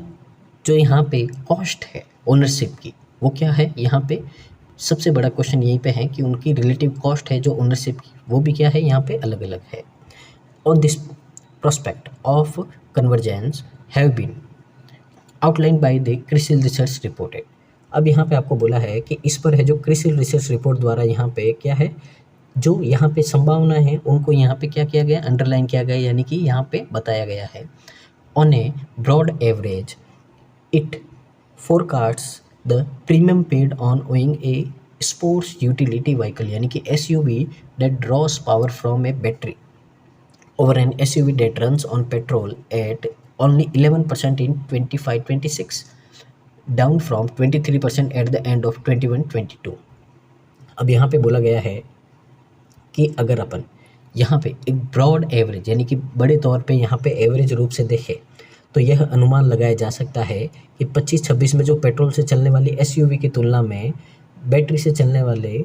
जो यहाँ पे कॉस्ट है ओनरशिप की वो क्या है। यहाँ पे सबसे बड़ा क्वेश्चन यहीं पे है कि उनकी रिलेटिव कॉस्ट है जो ओनरशिप की वो भी क्या है, यहाँ पे अलग अलग है। On this prospect of convergence have been outline by the Crisil research reported. अब यहाँ पे आपको बोला है कि इस पर है जो क्रिसिल रिसर्च रिपोर्ट द्वारा यहाँ पे क्या है, जो यहाँ पे संभावना है उनको यहाँ पे क्या किया गया, अंडरलाइन किया गया, यानी कि यहाँ पे बताया गया है। On a broad average it forecasts the premium paid on owning a sports utility vehicle, यानी कि SUV that draws power from a battery over an SUV that runs on petrol at only 11% in 25-26, down from 23% at the end of 21-22। अब यहाँ पे बोला गया है कि अगर अपन यहाँ पे एक ब्रॉड एवरेज यानी कि बड़े तौर पे यहाँ पे एवरेज रूप से देखें तो यह अनुमान लगाया जा सकता है कि 25-26 में जो पेट्रोल से चलने वाली एसयूवी की तुलना में बैटरी से चलने वाले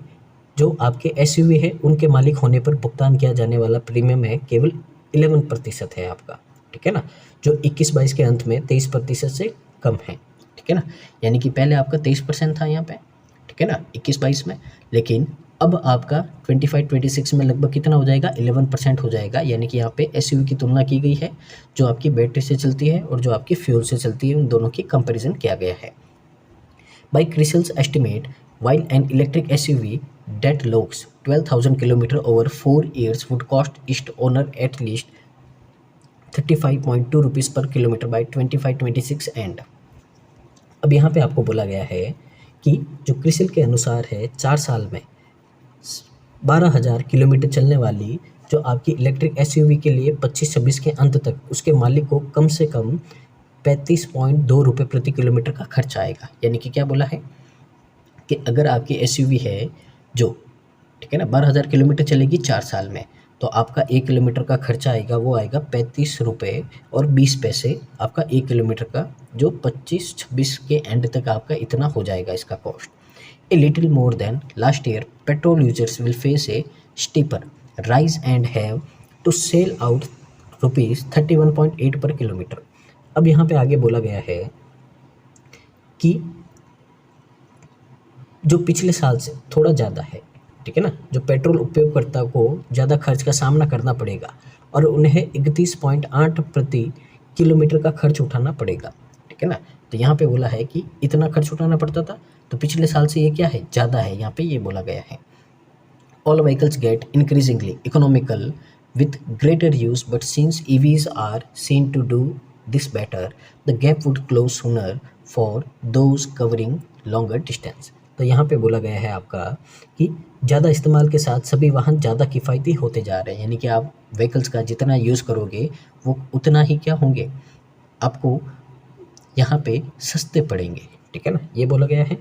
जो आपके एसयूवी है उनके मालिक होने पर भुगतान किया जाने वाला प्रीमियम है केवल 11% है आपका, ठीक है ना, जो 21-22 के अंत में 23% से कम है, ठीक है ना। यानी कि पहले आपका 23% था यहाँ पे, ठीक है ना, 21-22 में, लेकिन अब आपका 25-26 में लगभग कितना हो जाएगा, 11% हो जाएगा। यानी कि यहाँ पे एसयूवी की तुलना की गई है जो आपकी बैटरी से चलती है और जो आपकी फ्यूल से चलती है, उन दोनों की कंपेरिजन किया गया है। By Crisil's estimate, while an electric SUV that logs 12,000 km over 4 years would cost its owner at least 35.2 rupees per kilometer by 25-26 end। अब यहाँ पे आपको बोला गया है कि जो क्रिसिल के अनुसार है 4 साल में 12,000 किलोमीटर चलने वाली जो आपकी इलेक्ट्रिक एसयूवी के लिए 25-26 के अंत तक उसके मालिक को कम से कम 35.2 रुपये प्रति किलोमीटर का खर्च आएगा। यानी कि क्या बोला है कि अगर आपकी एसयूवी है जो, ठीक है ना, 12,000 किलोमीटर चलेगी 4 साल में, तो आपका 1 किलोमीटर का खर्चा आएगा, वो आएगा 35 रुपये और 20 पैसे आपका 1 किलोमीटर का, जो 25-26 के एंड तक आपका इतना हो जाएगा इसका cost. A little more than last year petrol users will face a steeper rise and have to shell out ₹31.8 per kilometre. अब यहाँ पे आगे बोला गया है कि जो पिछले साल से थोड़ा ज़्यादा है, ठीक है ना, जो पेट्रोल उपयोगकर्ता को ज़्यादा खर्च का सामना करना पड़ेगा और उन्हें 31.8 प्रति किलोमीटर का खर्च उठाना पड़ेगा, ठीक है ना। तो यहाँ पे बोला है कि इतना खर्च उठाना पड़ता था, तो पिछले साल से ये क्या है, ज़्यादा है, यहाँ पे ये बोला गया है। All vehicles get increasingly economical with greater use, but since EVs are seen to do this better, the gap would close sooner for those covering longer distance। तो यहाँ पे बोला गया है आपका कि ज़्यादा इस्तेमाल के साथ सभी वाहन ज़्यादा किफ़ायती होते जा रहे हैं, यानी कि आप व्हीकल्स का जितना यूज़ करोगे वो उतना ही क्या होंगे, आपको यहाँ पे सस्ते पड़ेंगे, ठीक है ना, ये बोला गया है।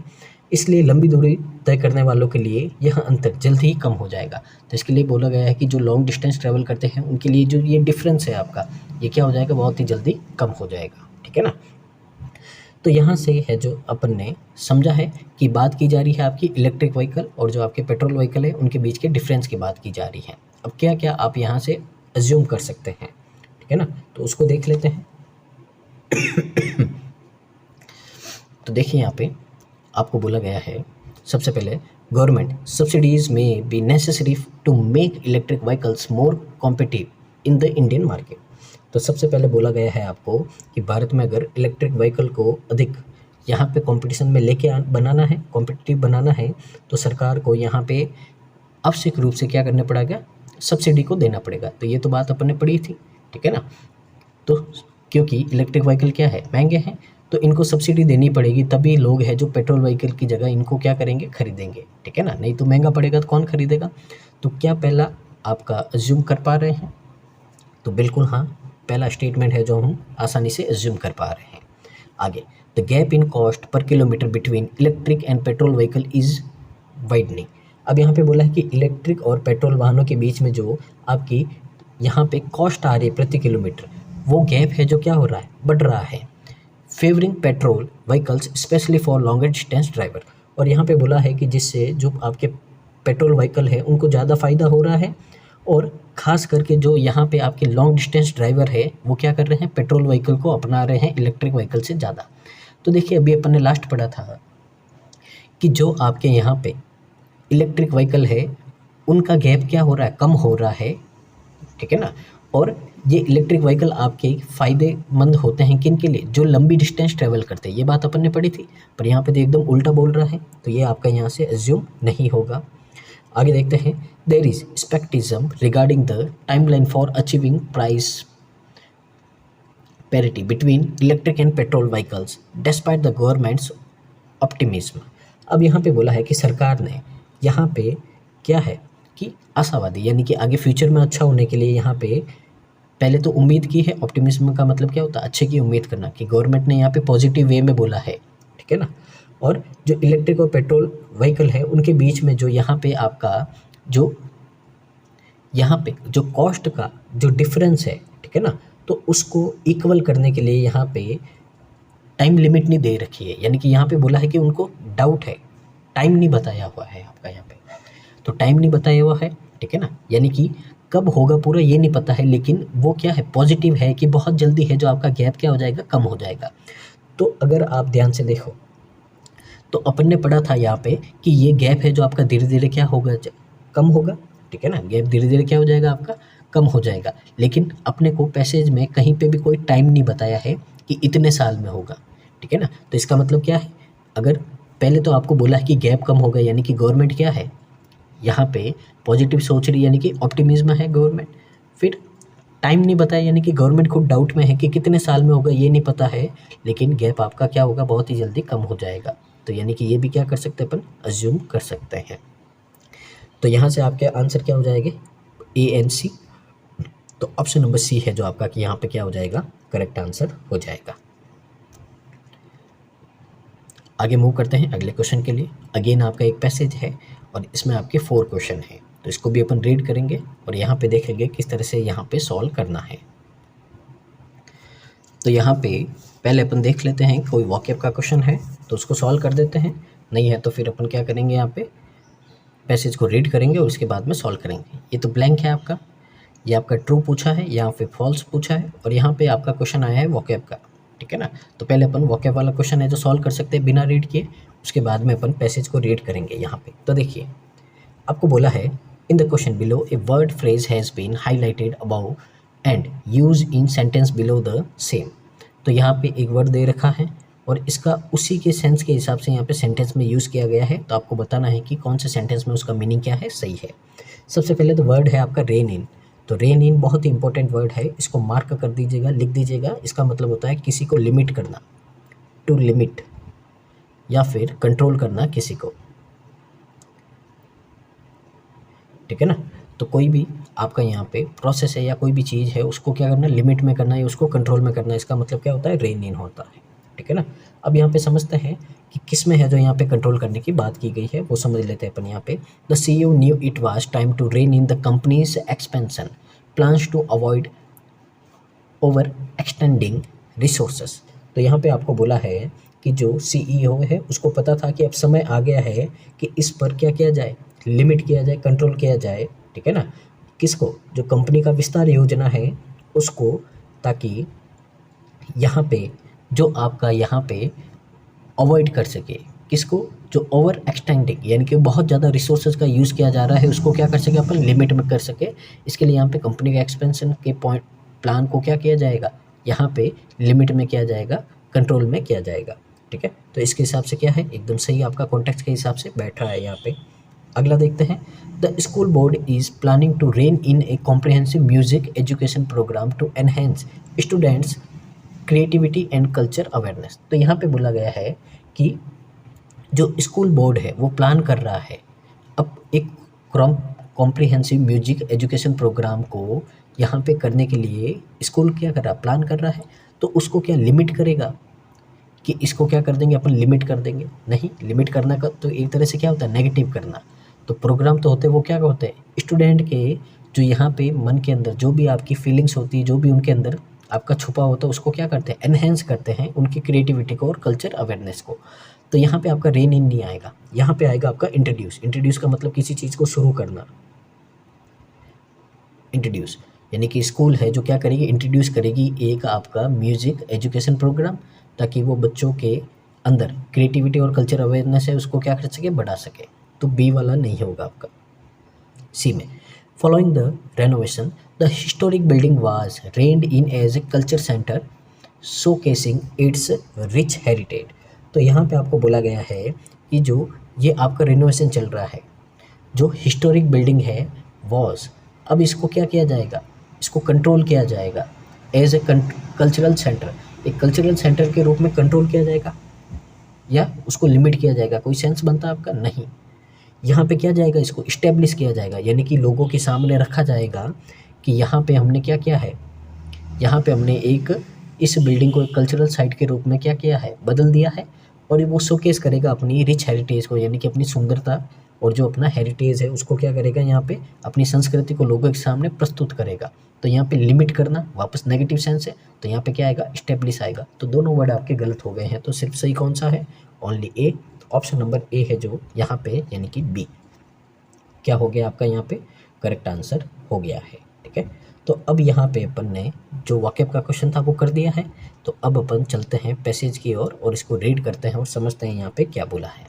इसलिए लंबी दूरी तय करने वालों के लिए यह अंतर जल्द ही कम हो जाएगा। तो इसके लिए बोला गया है कि जो लॉन्ग डिस्टेंस ट्रैवल करते हैं उनके लिए जो ये डिफरेंस है आपका, ये क्या हो जाएगा, बहुत ही जल्दी कम हो जाएगा, ठीक है ना। तो यहाँ से है जो अपन ने समझा है कि बात की जा रही है आपकी इलेक्ट्रिक व्हीकल और जो आपके पेट्रोल व्हीकल है उनके बीच के डिफरेंस की बात की जा रही है। अब क्या क्या आप यहाँ से अज्यूम कर सकते हैं, ठीक है ना, तो उसको देख लेते हैं। तो देखिए यहाँ पे आपको बोला गया है, सबसे पहले गवर्नमेंट सब्सिडीज़ में be necessary to make electric vehicles more competitive in the Indian market. तो सबसे पहले बोला गया है आपको कि भारत में अगर इलेक्ट्रिक व्हीकल को अधिक यहाँ पे कंपटीशन में लेके बनाना है, कॉम्पिटिटिव बनाना है, तो सरकार को यहाँ पे आवश्यक रूप से क्या करना पड़ेगा, सब्सिडी को देना पड़ेगा। तो ये तो बात अपन ने पढ़ी थी, ठीक है ना। तो क्योंकि इलेक्ट्रिक व्हीकल क्या है, महंगे हैं, तो इनको सब्सिडी देनी पड़ेगी, तभी लोग हैं जो पेट्रोल व्हीकल की जगह इनको क्या करेंगे, खरीदेंगे, ठीक है ना, नहीं तो महंगा पड़ेगा तो कौन खरीदेगा। तो क्या पहला आपका अज्यूम कर पा रहे हैं, तो बिल्कुल हाँ, पहला स्टेटमेंट है जो हम आसानी से अज्यूम कर पा रहे हैं। आगे, the gap in cost per kilometre between electric and petrol vehicle is widening. अब यहाँ पे बोला है कि इलेक्ट्रिक और पेट्रोल वाहनों के बीच में जो आपकी यहाँ पे कॉस्ट आ रही है प्रति किलोमीटर, वो गैप है जो क्या हो रहा है, बढ़ रहा है, favouring petrol vehicles specially for longer distance driver. और यहाँ पे बोला है कि जिससे जो आपके पेट्रोल व्हीकल है उनको ज़्यादा फ़ायदा हो रहा है, और ख़ास करके जो यहाँ पे आपके लॉन्ग डिस्टेंस ड्राइवर है वो क्या कर रहे हैं, पेट्रोल व्हीकल को अपना रहे हैं इलेक्ट्रिक व्हीकल से ज़्यादा। तो देखिए अभी अपन ने लास्ट पढ़ा था कि जो आपके यहाँ पे इलेक्ट्रिक व्हीकल है उनका गैप क्या हो रहा है, कम हो रहा है, ठीक है ना, और ये इलेक्ट्रिक व्हीकल आपके फ़ायदेमंद होते हैं किन के लिए, जो लंबी डिस्टेंस ट्रैवल करते हैं। ये बात अपन ने पढ़ी थी, पर यहाँ पे तो एकदम उल्टा बोल रहा है, तो ये आपका यहाँ से एज्यूम नहीं होगा। आगे देखते हैं, there is scepticism regarding the timeline for achieving price parity between electric and petrol vehicles despite the government's optimism. अब यहाँ पे बोला है कि सरकार ने यहाँ पे क्या है कि आशावादी, यानी कि आगे फ्यूचर में अच्छा होने के लिए यहाँ पे पहले तो उम्मीद की है। ऑप्टिमिज्म का मतलब क्या होता है, अच्छे की उम्मीद करना, कि गवर्नमेंट ने यहाँ पे पॉजिटिव वे में बोला है, ठीक है ना। और जो इलेक्ट्रिक और पेट्रोल व्हीकल है उनके बीच में जो यहाँ पे आपका जो यहाँ पे जो कॉस्ट का जो डिफरेंस है, ठीक है ना, तो उसको इक्वल करने के लिए यहाँ पे टाइम लिमिट नहीं दे रखी है। यानी कि यहाँ पे बोला है कि उनको डाउट है, टाइम नहीं बताया हुआ है आपका यहाँ पे, तो टाइम नहीं बताया हुआ है, ठीक है ना, यानी कि कब होगा पूरा ये नहीं पता है, लेकिन वो क्या है, पॉजिटिव है कि बहुत जल्दी है, जो आपका गैप क्या हो जाएगा, कम हो जाएगा। तो अगर आप ध्यान से देखो तो अपन ने पढ़ा था यहाँ पे कि ये गैप है जो आपका धीरे धीरे क्या होगा, कम होगा, ठीक है ना, गैप धीरे धीरे क्या हो जाएगा आपका, कम हो जाएगा। लेकिन अपने को पैसेज में कहीं पे भी कोई टाइम नहीं बताया है कि इतने साल में होगा, ठीक है ना। तो इसका मतलब क्या है, अगर पहले तो आपको बोला है कि गैप कम होगा, यानी कि गवर्नमेंट क्या है यहाँ पे पॉजिटिव सोच रही है, यानी कि ऑप्टिमिज्म है गवर्नमेंट। फिर टाइम नहीं बताया, यानी कि गवर्नमेंट खुद डाउट में है कि कितने साल में होगा ये नहीं पता है, लेकिन गैप आपका क्या होगा, बहुत ही जल्दी कम हो जाएगा। तो यानी कि ये भी क्या कर सकते हैं अपन, अज्यूम कर सकते हैं। तो यहाँ से आपके आंसर क्या हो जाएंगे, ए एंड सी। तो ऑप्शन नंबर सी है जो आपका कि यहाँ पे क्या हो जाएगा, करेक्ट आंसर हो जाएगा। आगे मूव करते हैं अगले क्वेश्चन के लिए। अगेन आपका एक पैसेज है और इसमें आपके 4 क्वेश्चन हैं, तो इसको भी अपन रीड करेंगे और यहाँ पे देखेंगे किस तरह से यहाँ पे सॉल्व करना है। तो यहाँ पे पहले अपन देख लेते हैं, कोई वॉकैब का क्वेश्चन है तो उसको सॉल्व कर देते हैं, नहीं है तो फिर अपन क्या करेंगे, यहाँ पे पैसेज को रीड करेंगे और उसके बाद में सॉल्व करेंगे। ये तो ब्लैंक है आपका, ये आपका ट्रू पूछा है, यहाँ पे फॉल्स पूछा है, और यहाँ पे आपका क्वेश्चन आया है वॉकैब का, ठीक है ना। तो पहले अपन वॉकैब वाला क्वेश्चन है जो सॉल्व कर सकते हैं बिना रीड किए, उसके बाद में अपन पैसेज को रीड करेंगे यहाँ पे। तो देखिए आपको बोला है, in the question below a word phrase has been highlighted above and use in sentence below the same. तो यहाँ पे एक वर्ड दे रखा है और इसका उसी के सेंस के हिसाब से यहाँ पे सेंटेंस में यूज़ किया गया है, तो आपको बताना है कि कौन से सेंटेंस में उसका मीनिंग क्या है, सही है। सबसे पहले तो वर्ड है आपका रेन इन। तो रेन इन बहुत ही इंपॉर्टेंट वर्ड है, इसको मार्क कर दीजिएगा, लिख दीजिएगा। इसका मतलब होता है किसी को लिमिट करना, टू लिमिट, या फिर कंट्रोल करना किसी को, ठीक है ना। तो कोई भी आपका यहाँ पे प्रोसेस है या कोई भी चीज़ है उसको क्या करना, लिमिट में करना है, उसको कंट्रोल में करना है, इसका मतलब क्या होता है, रेन इन होता है, ठीक है ना। अब यहाँ पे समझते हैं कि किस में है जो यहाँ पे कंट्रोल करने की बात की गई है, वो समझ लेते हैं अपन यहाँ पे। The CEO knew it was time to rein in the companies expansion plans to avoid over extending resources. तो यहाँ पे आपको बोला है कि जो CEO है उसको पता था कि अब समय आ गया है कि इस पर क्या किया जाए, लिमिट किया जाए, कंट्रोल किया जाए, ठीक है ना। किसको, जो कंपनी का विस्तार योजना है उसको, ताकि यहाँ पे जो आपका यहाँ पे अवॉइड कर सके, किसको, जो ओवर एक्सटेंडिंग यानी कि बहुत ज़्यादा रिसोर्सेज का यूज़ किया जा रहा है उसको क्या कर सके अपन, लिमिट में कर सके। इसके लिए यहाँ पे कंपनी के एक्सपेंशन के पॉइंट प्लान को क्या किया जाएगा, यहाँ पे लिमिट में किया जाएगा, कंट्रोल में किया जाएगा, ठीक है। तो इसके हिसाब से क्या है, एकदम सही आपका कॉन्टेक्स्ट के हिसाब से बैठ रहा है यहाँ पे। अगला देखते हैं, the school board is planning to rein in a comprehensive music education programme to enhance students creativity and culture awareness. तो यहाँ पे बोला गया है कि जो स्कूल बोर्ड है वो प्लान कर रहा है अब एक कॉम्प्रिहेंसिव म्यूजिक एजुकेशन प्रोग्राम को यहाँ पे करने के लिए स्कूल क्या कर रहा है, प्लान कर रहा है। तो उसको क्या लिमिट करेगा कि इसको क्या कर देंगे अपन, लिमिट कर देंगे, नहीं। लिमिट करना का तो एक तरह से क्या होता है, नेगेटिव करना। तो प्रोग्राम तो होते हैं वो क्या होते हैं, स्टूडेंट के जो यहाँ पे मन के अंदर जो भी आपकी फीलिंग्स होती है, जो भी उनके अंदर आपका छुपा होता है उसको क्या करते हैं, एनहेंस करते हैं उनकी क्रिएटिविटी को और कल्चर अवेयरनेस को। तो यहाँ पे आपका रेन इन नहीं आएगा, यहाँ पे आएगा आपका इंट्रोड्यूस। इंट्रोड्यूस का मतलब किसी चीज़ को शुरू करना, इंट्रोड्यूस यानी कि स्कूल है जो क्या करेगी, इंट्रोड्यूस करेगी एक आपका म्यूज़िक एजुकेशन प्रोग्राम, ताकि वो बच्चों के अंदर क्रिएटिविटी और कल्चर अवेयरनेस है उसको क्या कर सके, बढ़ा सके। तो बी वाला नहीं होगा आपका, सी में। Following the renovation, the historic building was reined in as a culture center, showcasing its rich heritage. तो यहाँ पे आपको बोला गया है कि जो ये आपका रिनोवेशन चल रहा है, जो हिस्टोरिक बिल्डिंग है वॉज, अब इसको क्या किया जाएगा, इसको कंट्रोल किया जाएगा एज ए कल्चरल सेंटर, एक कल्चरल सेंटर के रूप में कंट्रोल किया जाएगा या उसको लिमिट किया जाएगा? कोई सेंस बनता है आपका? नहीं। यहाँ पे क्या जाएगा, इसको इस्टेब्लिश किया जाएगा, यानी कि लोगों के सामने रखा जाएगा कि यहाँ पे हमने क्या किया है, यहाँ पे हमने एक इस बिल्डिंग को एक कल्चरल साइट के रूप में क्या किया है, बदल दिया है। और ये वो शोकेस करेगा अपनी रिच हेरिटेज को, यानी कि अपनी सुंदरता और जो अपना हेरिटेज है उसको क्या करेगा, यहाँ पे अपनी संस्कृति को लोगों के सामने प्रस्तुत करेगा। तो यहाँ पे लिमिट करना वापस नेगेटिव सेंस है, तो यहाँ पे क्या आएगा, इस्टेब्लिश आएगा। तो दोनों वर्ड आपके गलत हो गए हैं, तो सिर्फ सही कौन सा है, only A. Option number A है जो यहाँ पे, यानी कि बी क्या हो गया आपका, यहाँ पे करेक्ट आंसर हो गया है। ठीक है, तो अब यहाँ पे अपन ने जो वाक्य का क्वेश्चन था वो कर दिया है। तो अब अपन चलते हैं पैसेज की ओर और इसको रीड करते हैं और समझते हैं यहाँ पे क्या बोला है।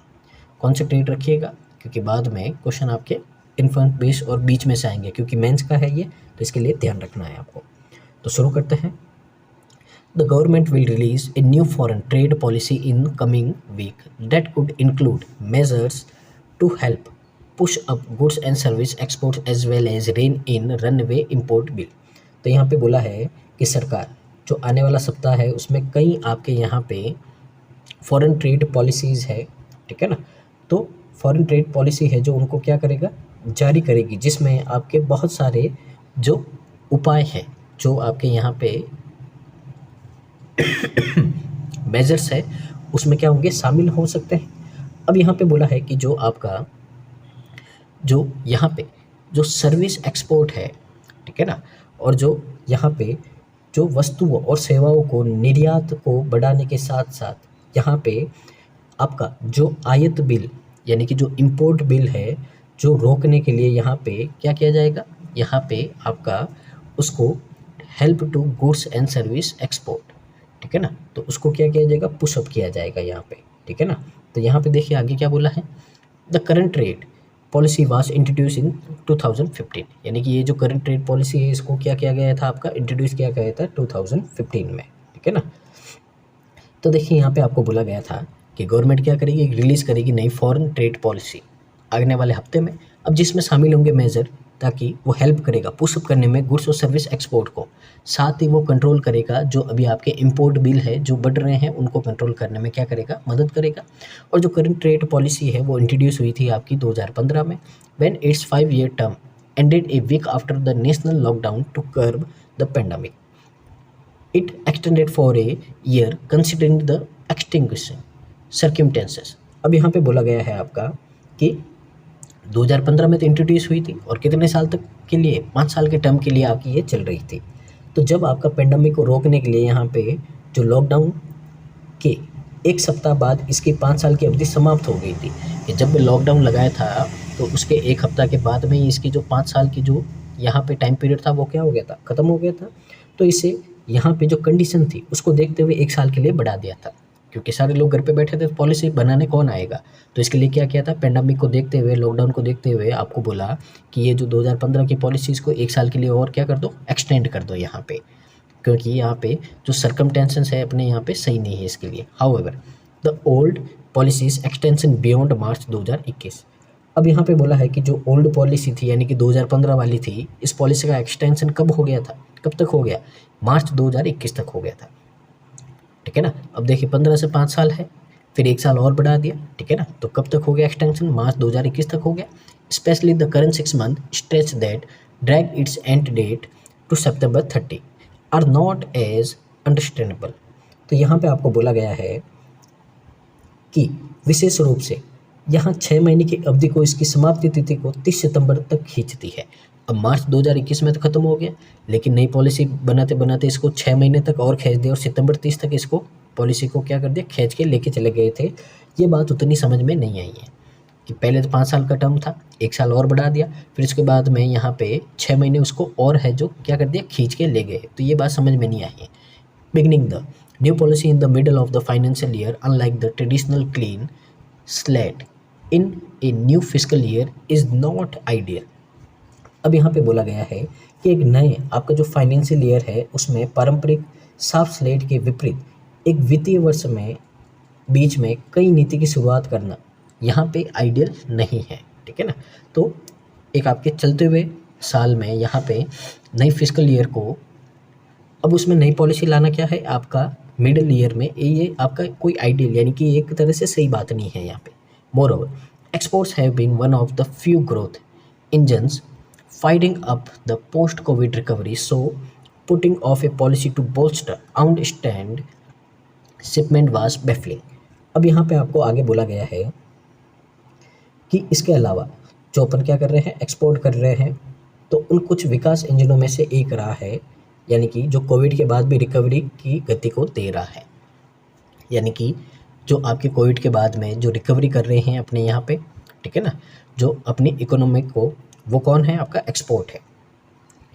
कॉन्सेंट्रेट रखिएगा क्योंकि बाद में क्वेश्चन आपके इन्फ्लुएंस बेस और बीच में से आएंगे, क्योंकि मेंस का है ये, तो इसके लिए ध्यान रखना है आपको। तो शुरू करते हैं। The government will release a new foreign trade policy in coming week that could include measures to help push up goods and service exports as well as rein in runaway import bill। तो यहाँ पे बोला है कि सरकार जो आने वाला सप्ताह है उसमें कई आपके यहाँ पे फॉरेन ट्रेड पॉलिसीज़ है, ठीक है ना। तो फॉरेन ट्रेड पॉलिसी है जो उनको क्या करेगा, जारी करेगी, जिसमें आपके बहुत सारे जो उपाय हैं, जो आपके यहाँ पे मेजर्स है उसमें क्या होंगे, शामिल हो सकते हैं। अब यहाँ पे बोला है कि जो आपका जो यहाँ पे जो सर्विस एक्सपोर्ट है, ठीक है ना, और जो यहाँ पे जो वस्तुओं और सेवाओं को निर्यात को बढ़ाने के साथ साथ यहाँ पे आपका जो आयात बिल यानी कि जो इंपोर्ट बिल है जो रोकने के लिए यहाँ पे क्या किया जाएगा, यहाँ पे आपका उसको help to goods and service export, ठीक है ना, तो उसको क्या किया जाएगा, पुशअप किया जाएगा यहाँ पे, ठीक है ना। तो यहाँ पे देखिए आगे क्या बोला है, the current trade policy was introduce इन 2015, यानी कि ये जो करंट ट्रेड पॉलिसी है इसको क्या किया गया था, आपका इंट्रोड्यूस किया गया था 2015 में, ठीक है ना। तो देखिए यहाँ पे आपको बोला गया था कि गवर्नमेंट क्या करेगी, रिलीज़ करेगी नई फॉरेन ट्रेड पॉलिसी आने वाले हफ्ते में, अब जिसमें शामिल होंगे मेजर ताकि वो हेल्प करेगा पुशअप करने में गुड्स और सर्विस एक्सपोर्ट को, साथ ही वो कंट्रोल करेगा जो अभी आपके इंपोर्ट बिल है जो बढ़ रहे हैं उनको कंट्रोल करने में क्या करेगा, मदद करेगा। और जो करंट ट्रेड पॉलिसी है वो इंट्रोड्यूस हुई थी आपकी 2015 में, when its 5-year term ended a week after the national lockdown to curb the pandemic. It extended for a year considering the extinguishing circumstances. अब यहाँ पे बोला गया है आपका कि 2015 में तो इंट्रोड्यूस हुई थी और कितने साल तक के लिए, 5 साल के टर्म के लिए आपकी ये चल रही थी। तो जब आपका पेंडेमिक को रोकने के लिए यहाँ पे जो लॉकडाउन के एक सप्ताह बाद इसकी 5 साल की अवधि समाप्त हो गई थी, कि जब लॉकडाउन लगाया था तो उसके एक हफ्ता के बाद में ही इसकी जो 5 साल की जो यहाँ पे टाइम पीरियड था वो क्या हो गया था, ख़त्म हो गया था। तो इसे यहाँ पे जो कंडीशन थी उसको देखते हुए 1 साल के लिए बढ़ा दिया था, क्योंकि सारे लोग घर पे बैठे थे, तो पॉलिसी बनाने कौन आएगा। तो इसके लिए क्या किया था, पेंडेमिक को देखते हुए, लॉकडाउन को देखते हुए आपको बोला कि ये जो 2015 की पॉलिसीज़ को 1 साल के लिए और क्या कर दो, एक्सटेंड कर दो यहाँ पे, क्योंकि यहाँ पे जो सर्कमस्टेंसेस है अपने यहाँ पे सही नहीं है इसके लिए। However the old policy's extension beyond March 2021। अब यहाँ पे बोला है कि जो ओल्ड पॉलिसी थी यानी कि 2015 वाली थी, इस पॉलिसी का एक्सटेंशन कब हो गया था, कब तक हो गया, मार्च 2021 तक हो गया था, ठीक है ना। अब देखिए 15 से 5 साल है, फिर 1 साल और बढ़ा दिया, ठीक है ना। तो कब तक हो गया एक्सटेंशन, मार्च 2021 तक हो गया। Specially the current 6 month stretch that drag its end date to September 30 are not as understandable. तो यहाँ पे आपको बोला गया है कि विशेष रूप से यहाँ 6 महीने की अवधि को, इसकी समाप्ति तिथि को 30 सितंबर तक खींचती है। अब मार्च 2021 में तो ख़त्म हो गया, लेकिन नई पॉलिसी बनाते बनाते इसको 6 महीने तक और खींच दिया और सितंबर 30 तक इसको पॉलिसी को क्या कर दिया, खींच के लेके चले गए थे। ये बात उतनी समझ में नहीं आई है कि पहले तो 5 साल का टर्म था, 1 साल और बढ़ा दिया, फिर उसके बाद में यहाँ पे 6 महीने उसको और है जो क्या कर दिया, खींच के ले गए। तो ये बात समझ में नहीं आई है। Beginning the new policy in the middle of the financial year unlike the traditional clean slate in a new physical year is not ideal. अब यहाँ पे बोला गया है कि एक नए आपका जो फाइनेंशियल ईयर है उसमें पारंपरिक साफ स्लेट के विपरीत एक वित्तीय वर्ष में बीच में कई नीति की शुरुआत करना यहाँ पे आइडियल नहीं है, ठीक है ना। तो एक आपके चलते हुए साल में यहाँ पे नई फिस्कल ईयर को अब उसमें नई पॉलिसी लाना क्या है आपका मिडिल ईयर में, ये आपका कोई आइडियल यानी कि एक तरह से सही बात नहीं है यहाँ पे। Moreover exports have been one of the few growth engines fighting up the post-COVID recovery, so putting off a policy to bolster outstanding shipment was baffling। अब यहाँ पे आपको आगे बोला गया है कि इसके अलावा जो अपन क्या कर रहे हैं, एक्सपोर्ट कर रहे हैं, तो उन कुछ विकास इंजनों में से एक रहा है, यानी कि जो कोविड के बाद भी रिकवरी की गति को दे रहा है। यानी कि जो आपके कोविड के बाद में जो रिकवरी कर रहे हैं अपने यहाँ पे, ठीक है ना, जो अपनी इकोनॉमिक को, वो कौन है आपका एक्सपोर्ट है,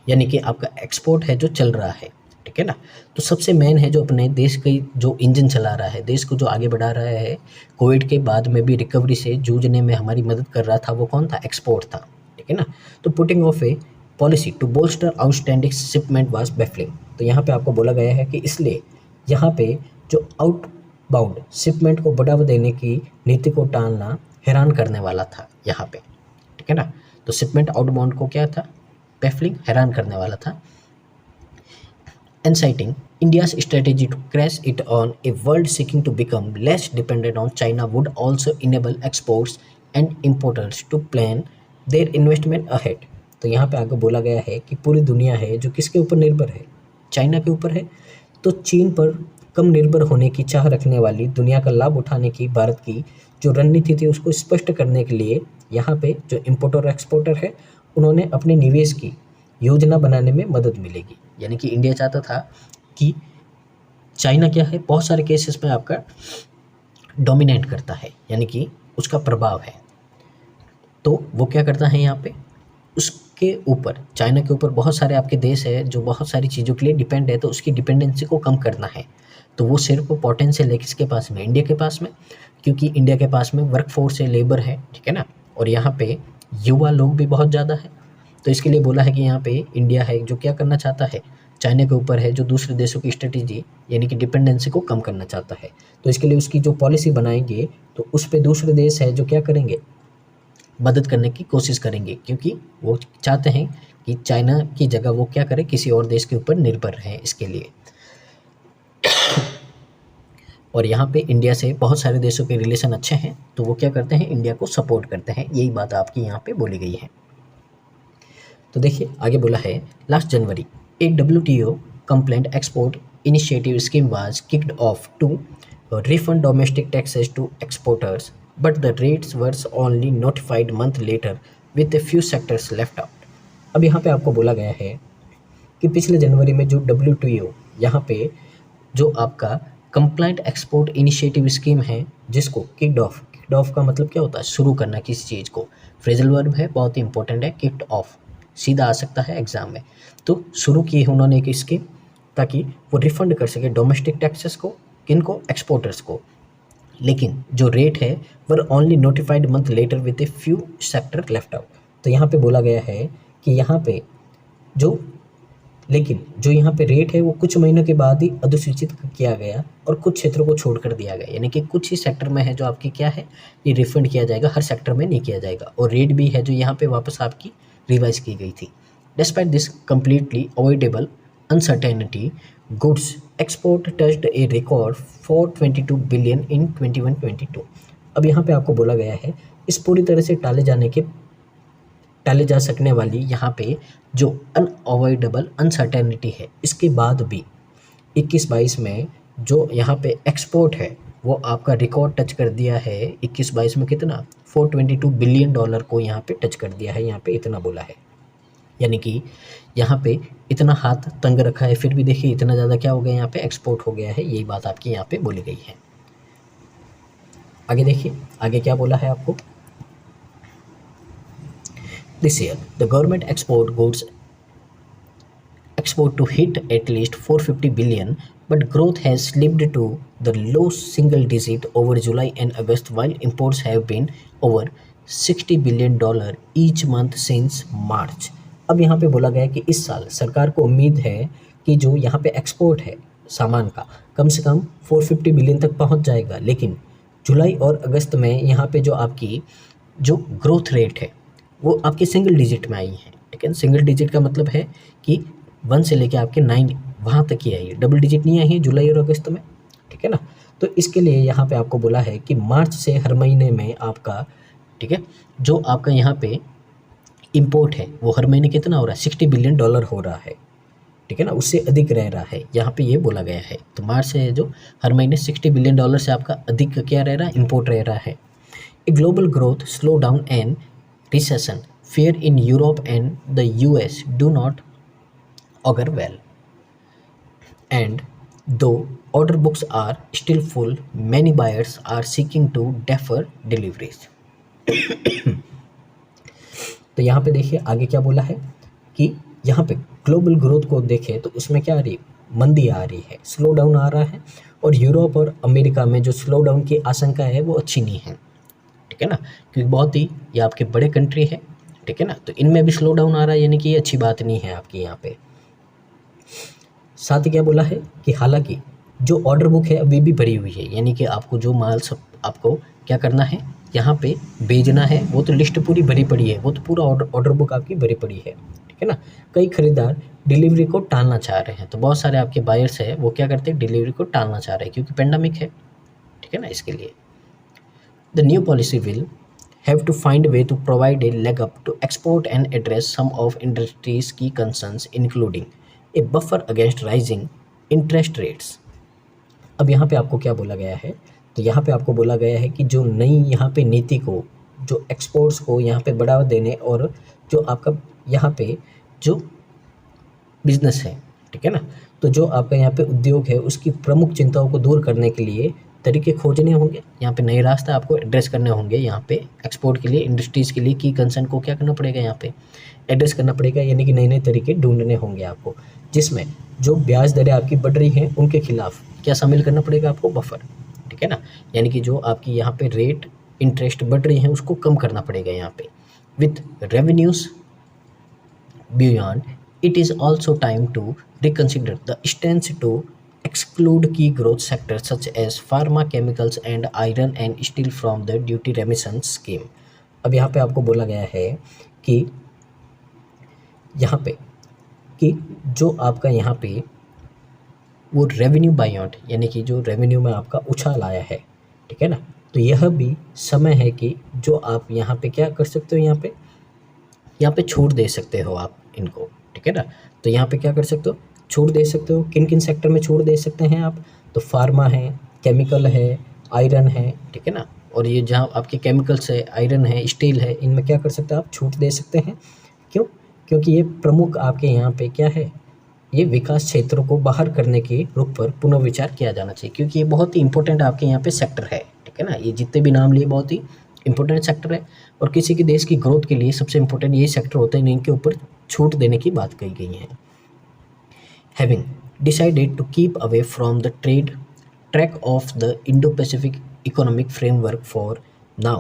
यानी कि आपका एक्सपोर्ट है जो चल रहा है, ठीक है ना। तो सबसे मेन है जो अपने देश की जो इंजन चला रहा है, देश को जो आगे बढ़ा रहा है, कोविड के बाद में भी रिकवरी से जूझने में हमारी मदद कर रहा था, वो कौन था, एक्सपोर्ट था, ठीक है ना। तो putting off a policy to bolster outstanding shipment was baffling. तो यहाँ पे आपको बोला गया है कि इसलिए यहाँ पे जो आउटबाउंड शिपमेंट को बढ़ावा देने की नीति को टालना हैरान करने वाला था यहाँ पे, ठीक है ना। तो शिपमेंट आउटबाउंड को क्या था, बैफलिंग, हैरान करने वाला था। Inciting India's strategy to crash it on a world seeking to become less dependent on China would also enable exports and importers to plan their investment ahead। तो यहाँ पे आगे बोला गया है कि पूरी दुनिया है जो किसके ऊपर निर्भर है, चाइना के ऊपर है। तो चीन पर कम निर्भर होने की चाह रखने वाली दुनिया का लाभ उठाने की भारत की जो रणनीति थी उसको स्पष्ट करने के लिए यहाँ पे जो इम्पोर्टर और एक्सपोर्टर है उन्होंने अपने निवेश की योजना बनाने में मदद मिलेगी। यानी कि इंडिया चाहता था कि चाइना क्या है, बहुत सारे केसेस में आपका डोमिनेट करता है, यानी कि उसका प्रभाव है। तो वो क्या करता है यहाँ पे, उसके ऊपर, चाइना के ऊपर बहुत सारे आपके देश है जो बहुत सारी चीज़ों के लिए डिपेंड है, तो उसकी डिपेंडेंसी को कम करना है। तो वो सिर्फ पोटेंशियल है किसके पास में, इंडिया के पास में, क्योंकि इंडिया के पास में वर्क फोर्स है, लेबर है, ठीक है ना, और यहाँ पे युवा लोग भी बहुत ज़्यादा है। तो इसके लिए बोला है कि यहाँ पे इंडिया है जो क्या करना चाहता है, चाइना के ऊपर है जो दूसरे देशों की स्ट्रेटेजी यानी कि डिपेंडेंसी को कम करना चाहता है। तो इसके लिए उसकी जो पॉलिसी बनाएंगे तो उस पर दूसरे देश है जो क्या करेंगे, मदद करने की कोशिश करेंगे, क्योंकि वो चाहते हैं कि चाइना की जगह वो क्या करे, किसी और देश के ऊपर निर्भर रहे इसके लिए। और यहाँ पे इंडिया से बहुत सारे देशों के रिलेशन अच्छे हैं, तो वो क्या करते हैं, इंडिया को सपोर्ट करते हैं। यही बात आपकी यहाँ पे बोली गई है। तो देखिए आगे बोला है, last January a WTO compliant export initiative scheme was kicked off to refund domestic taxes to exporters, but the rates were only notified month later with a few sectors left out. अब यहाँ पे आपको बोला गया है कि पिछले जनवरी में जो WTO यहाँ पे जो आपका कंप्लाइंट एक्सपोर्ट इनिशिएटिव स्कीम है, जिसको किक्ड ऑफ का मतलब क्या होता है, शुरू करना किसी चीज़ को, फ्रेजल वर्ब है, बहुत ही इंपॉर्टेंट है, किक्ड ऑफ सीधा आ सकता है एग्जाम में। तो शुरू की है उन्होंने एक स्कीम ताकि वो रिफंड कर सके डोमेस्टिक टैक्सेस को, किनको, एक्सपोर्टर्स को, लेकिन जो रेट है were only notified month later with a few sector left out. तो यहाँ पे बोला गया है कि यहाँ पे जो यहाँ पे रेट है वो कुछ महीनों के बाद ही अधिसूचित किया गया और कुछ क्षेत्रों को छोड़ कर दिया गया, यानी कि कुछ ही सेक्टर में है जो आपकी क्या है, ये रिफंड किया जाएगा, हर सेक्टर में नहीं किया जाएगा। और रेट भी है जो यहाँ पे वापस आपकी रिवाइज की गई थी। Despite this completely avoidable uncertainty, goods export touched a record 422 billion in 21-22। अब यहाँ पे आपको बोला गया है इस पूरी तरह से टाले जा सकने वाली यहाँ पे जो अनअवॉइडेबल अनसर्टेनिटी है, इसके बाद भी 21-22 में जो यहाँ पे एक्सपोर्ट है वो आपका रिकॉर्ड टच कर दिया है। 21-22 में कितना, 422 बिलियन डॉलर को यहाँ पे टच कर दिया है, यहाँ पे इतना बोला है, यानी कि यहाँ पे इतना हाथ तंग रखा है, फिर भी देखिए इतना ज़्यादा क्या हो गया, यहाँ पे एक्सपोर्ट हो गया है। यही बात आपकी यहाँ पे बोली गई है। आगे देखिए आगे क्या बोला है आपको, this year the government export to hit at least 450 billion, but growth has slipped to the low single digit over July and August, while imports have been over $60 billion each month since March। अब यहाँ पे बोला गया है कि इस साल सरकार को उम्मीद है कि जो यहाँ पे एक्सपोर्ट है सामान का कम से कम 450 बिलियन तक पहुँच जाएगा, लेकिन जुलाई और अगस्त में यहाँ पे जो आपकी जो ग्रोथ रेट है वो आपके सिंगल डिजिट में आई है। ठीक है, सिंगल डिजिट का मतलब है कि 1 से लेके आपके 9 वहाँ तक ही आई है, डबल डिजिट नहीं आई है जुलाई और अगस्त में। ठीक है ना, तो इसके लिए यहाँ पे आपको बोला है कि मार्च से हर महीने में आपका, ठीक है, जो आपका यहाँ पे इंपोर्ट है वो हर महीने कितना हो रहा है, $60 बिलियन हो रहा है। ठीक है ना, उससे अधिक रह रहा है, यहाँ पे ये बोला गया है। तो मार्च से जो हर महीने $60 बिलियन से आपका अधिक क्या रह रहा है, इंपोर्ट रह रहा है। A global growth slowdown and recession fear in Europe and the US do not augur well. And though order books are still full, many buyers are seeking to defer deliveries. तो यहाँ पे देखिए आगे क्या बोला है कि यहाँ पे ग्लोबल ग्रोथ को देखें तो उसमें क्या आ रही है, मंदी आ रही है, स्लो डाउन आ रहा है। और यूरोप और अमेरिका में जो स्लो डाउन की आशंका है वो अच्छी नहीं है। ठीक है ना, क्योंकि बहुत ही ये आपके बड़े कंट्री है। ठीक है ना, तो इनमें भी स्लो डाउन आ रहा है, यानी कि ये अच्छी बात नहीं है आपकी यहाँ पे। साथ ही क्या बोला है कि हालांकि जो ऑर्डर बुक है अभी भी भरी हुई है, यानी कि आपको जो माल सब आपको क्या करना है यहाँ पे भेजना है, वो तो लिस्ट पूरी भरी पड़ी है, वो तो पूरा ऑर्डर बुक आपकी भरी पड़ी है। ठीक है ना, कई खरीदार डिलीवरी को टालना चाह रहे हैं, तो बहुत सारे आपके बायर्स है वो क्या करते हैं, डिलीवरी को टालना चाह रहे हैं क्योंकि पेंडेमिक है। ठीक है ना, इसके लिए the new policy will have to find a way to provide a leg up to export and address some of industry's key concerns, including a buffer against rising interest rates. अब यहाँ पे आपको क्या बोला गया है, तो यहाँ पे आपको बोला गया है कि जो नई यहाँ पे नीति को, जो एक्सपोर्ट्स को यहाँ पे बढ़ावा देने और जो आपका यहाँ पे जो बिजनेस है, ठीक है ना, तो जो आपका यहाँ पे उद्योग है उसकी प्रमुख चिंताओं को दूर करने के लिए तरीके खोजने होंगे, यहाँ पे नए रास्ते आपको एड्रेस करने होंगे। यहाँ पे एक्सपोर्ट के लिए, इंडस्ट्रीज़ के लिए की कंसर्न को क्या करना पड़ेगा, यहाँ पे एड्रेस करना पड़ेगा, यानी कि नए नए तरीके ढूंढने होंगे आपको, जिसमें जो ब्याज दरें आपकी बढ़ रही हैं उनके खिलाफ क्या शामिल करना पड़ेगा आपको, बफर। ठीक है ना, यानी कि जो आपकी यहाँ पे रेट इंटरेस्ट बढ़ रही हैं उसको कम करना पड़ेगा यहाँ पे। With revenues beyond it is also time to reconsider the stance to exclude key growth sectors such as pharma, chemicals and iron and steel from the duty remission scheme. अब यहाँ पे आपको बोला गया है कि यहाँ पे कि जो आपका यहाँ पे वो रेवेन्यू बायॉन्ड, यानी कि जो रेवेन्यू में आपका उछाल आया है, ठीक है ना, तो यह भी समय है कि जो आप यहाँ पे क्या कर सकते हो, यहाँ पे छूट दे सकते हो आप इनको। ठीक है ना, तो यहाँ पे क्या कर सकते हो, छूट दे सकते हो। किन किन सेक्टर में छूट दे सकते हैं आप, तो फार्मा है, केमिकल है, आयरन है। ठीक है ना, और ये जहाँ आपके केमिकल्स है, आयरन है, स्टील है, इनमें क्या कर सकते हैं आप, छूट दे सकते हैं। क्यों, क्योंकि ये प्रमुख आपके यहाँ पे क्या है, ये विकास क्षेत्रों को बाहर करने के रुख पर पुनर्विचार किया जाना चाहिए, क्योंकि ये बहुत ही इंपॉर्टेंट आपके यहाँ पे सेक्टर है। ठीक है ना, ये जितने भी नाम लिए बहुत ही इंपॉर्टेंट सेक्टर है, और किसी के देश की ग्रोथ के लिए सबसे इंपॉर्टेंट यही सेक्टर होते हैं, इनके ऊपर छूट देने की बात कही गई है। Having decided to keep away from the trade track of the Indo-Pacific Economic Framework for now,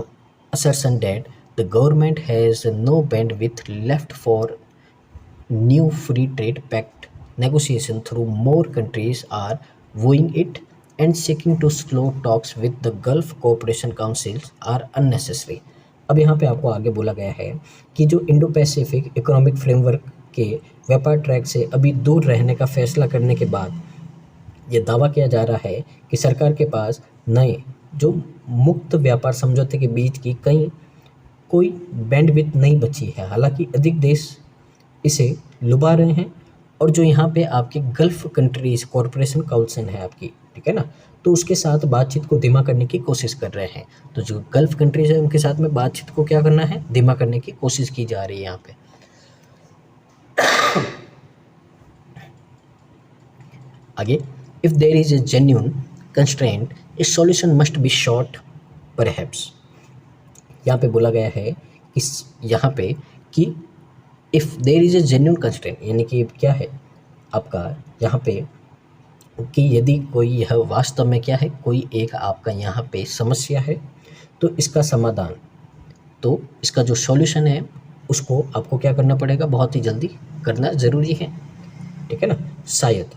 assertion that the government has no bandwidth left for new free trade pact negotiation through more countries are wooing it and seeking to slow talks with the Gulf Cooperation Councils are unnecessary. अब यहाँ पे आपको आगे बोला गया है कि जो इंडो पैसिफिक इकोनॉमिक फ्रेमवर्क के व्यापार ट्रैक से अभी दूर रहने का फैसला करने के बाद ये दावा किया जा रहा है कि सरकार के पास नए जो मुक्त व्यापार समझौते के बीच की कोई बैंडविड्थ नहीं बची है। हालांकि अधिक देश इसे लुभा रहे हैं, और जो यहाँ पे आपके गल्फ कंट्रीज कॉरपोरेशन काउंसिल है आपकी, ठीक है ना, तो उसके साथ बातचीत को धीमा करने की कोशिश कर रहे हैं। तो जो गल्फ कंट्रीज है उनके साथ में बातचीत को क्या करना है, धीमा करने की कोशिश की जा रही है यहाँ पे। आगे, if there is a genuine constraint a solution must be short perhaps. यहाँ पे बोला गया है यहाँ पे कि if there is a genuine constraint, यानी कि क्या है आपका यहाँ पे कि यदि कोई यह वास्तव में क्या है, कोई एक आपका यहाँ पे समस्या है, तो इसका समाधान, तो इसका जो सॉल्यूशन है उसको आपको क्या करना पड़ेगा, बहुत ही जल्दी करना ज़रूरी है, ठीक है ना। शायद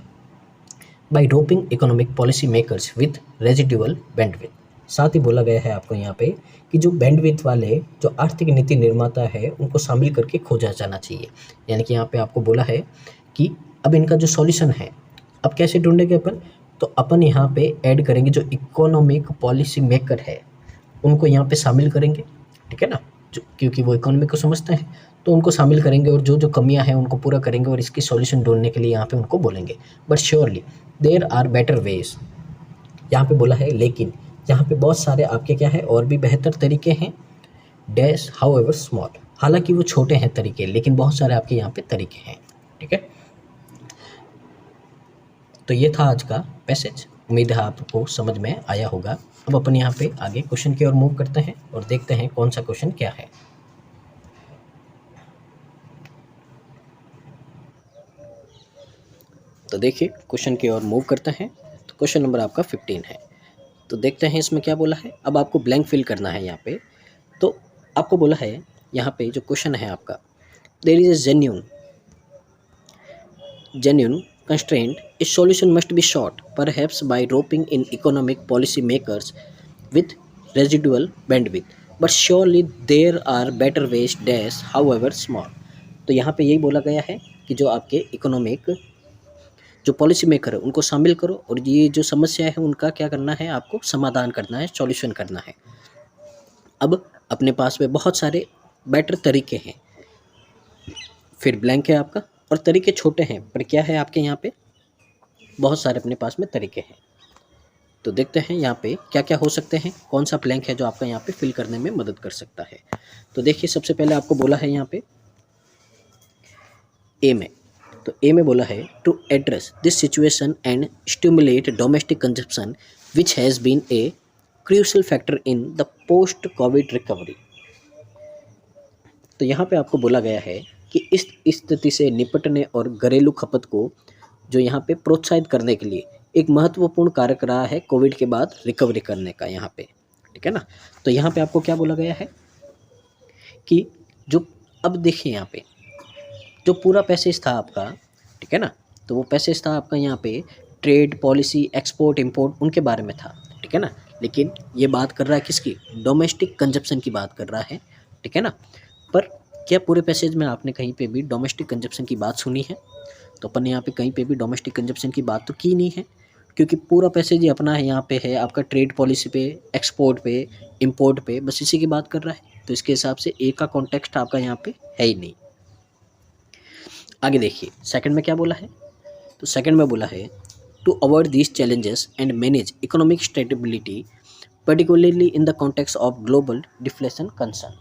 by roping economic policy makers with residual bandwidth, साथ ही बोला गया है आपको यहाँ पे कि जो बैंडविथ वाले जो आर्थिक नीति निर्माता है उनको शामिल करके खोजा जाना चाहिए। यानी कि यहाँ पे आपको बोला है कि अब इनका जो सॉल्यूशन है अब कैसे ढूंढेंगे अपन, तो अपन यहाँ पे ऐड करेंगे जो इकोनॉमिक पॉलिसी मेकर है उनको यहाँ पे शामिल करेंगे, ठीक है ना, जो क्योंकि वो इकोनॉमी को समझते हैं तो उनको शामिल करेंगे और जो जो कमियां हैं उनको पूरा करेंगे और इसकी सॉल्यूशन ढूंढने के लिए यहाँ पे उनको बोलेंगे। But surely there are better ways, यहाँ पे बोला है लेकिन यहाँ पे बहुत सारे आपके क्या है और भी बेहतर तरीके हैं, डैश हाउ एवर स्मॉल, हालांकि वो छोटे हैं तरीके लेकिन बहुत सारे आपके यहाँ पे तरीके हैं, ठीक है। तो ये था आज का पैसेज, उम्मीद है आपको समझ में आया होगा। अब अपन यहाँ पे आगे क्वेश्चन की ओर मूव करते हैं और देखते हैं कौन सा क्वेश्चन क्या है। तो देखिए क्वेश्चन की ओर मूव करते हैं। तो क्वेश्चन नंबर आपका 15 है। तो देखते हैं इसमें क्या बोला है। अब आपको ब्लैंक फिल करना है यहाँ पे। तो आपको बोला है यहाँ पे जो क्वेश्चन है आपका, there is a genuine constraint, a solution must be sought, perhaps by roping in economic policy makers with residual bandwidth, but surely there are better ways, dash however small। तो यहाँ पे यही बोला गया है कि जो आपके इकोनॉमिक जो पॉलिसी मेकर है उनको शामिल करो और ये जो समस्या है उनका क्या करना है, आपको समाधान करना है, सॉल्यूशन करना है। अब अपने पास में बहुत सारे बेटर तरीके हैं, फिर ब्लैंक है आपका, और तरीके छोटे हैं पर क्या है आपके यहाँ पे बहुत सारे अपने पास में तरीके हैं। तो देखते हैं यहाँ पे क्या क्या हो सकते हैं, कौन सा ब्लैंक है जो आपका यहाँ पे फिल करने में मदद कर सकता है। तो देखिए सबसे पहले आपको बोला है यहाँ पे ए में, तो ए में बोला है to address this situation and stimulate domestic consumption which has been a crucial factor in the post covid recovery. तो यहाँ पे आपको बोला गया है कि इस स्थिति से निपटने और घरेलू खपत को जो यहाँ पे प्रोत्साहित करने के लिए एक महत्वपूर्ण कारक रहा है कोविड के बाद रिकवरी करने का यहाँ पे, ठीक है ना। तो यहाँ पे आपको क्या बोला गया है कि जो अब देखिए यहाँ पे जो पूरा पैसेज था आपका, ठीक है ना, तो वो पैसेज था आपका यहाँ पे ट्रेड पॉलिसी, एक्सपोर्ट इंपोर्ट उनके बारे में था, ठीक है ना। लेकिन ये बात कर रहा है किसकी, डोमेस्टिक कंजप्शन की बात कर रहा है, ठीक है ना। पर क्या पूरे पैसेज में आपने कहीं पे भी डोमेस्टिक कंजप्शन की बात सुनी है? तो अपन ने यहाँ पे कहीं पे भी डोमेस्टिक कंजप्शन की बात तो की नहीं है, क्योंकि पूरा पैसेज ही अपना है यहाँ पे है आपका ट्रेड पॉलिसी पे, एक्सपोर्ट पे, इंपोर्ट पे, बस इसी की बात कर रहा है। तो इसके हिसाब से ए का कॉन्टेक्स्ट आपका यहाँ पे है ही नहीं। आगे देखिए सेकंड में क्या बोला है। तो सेकंड में बोला है to avoid these challenges and manage economic stability particularly in the context of global deflation concern.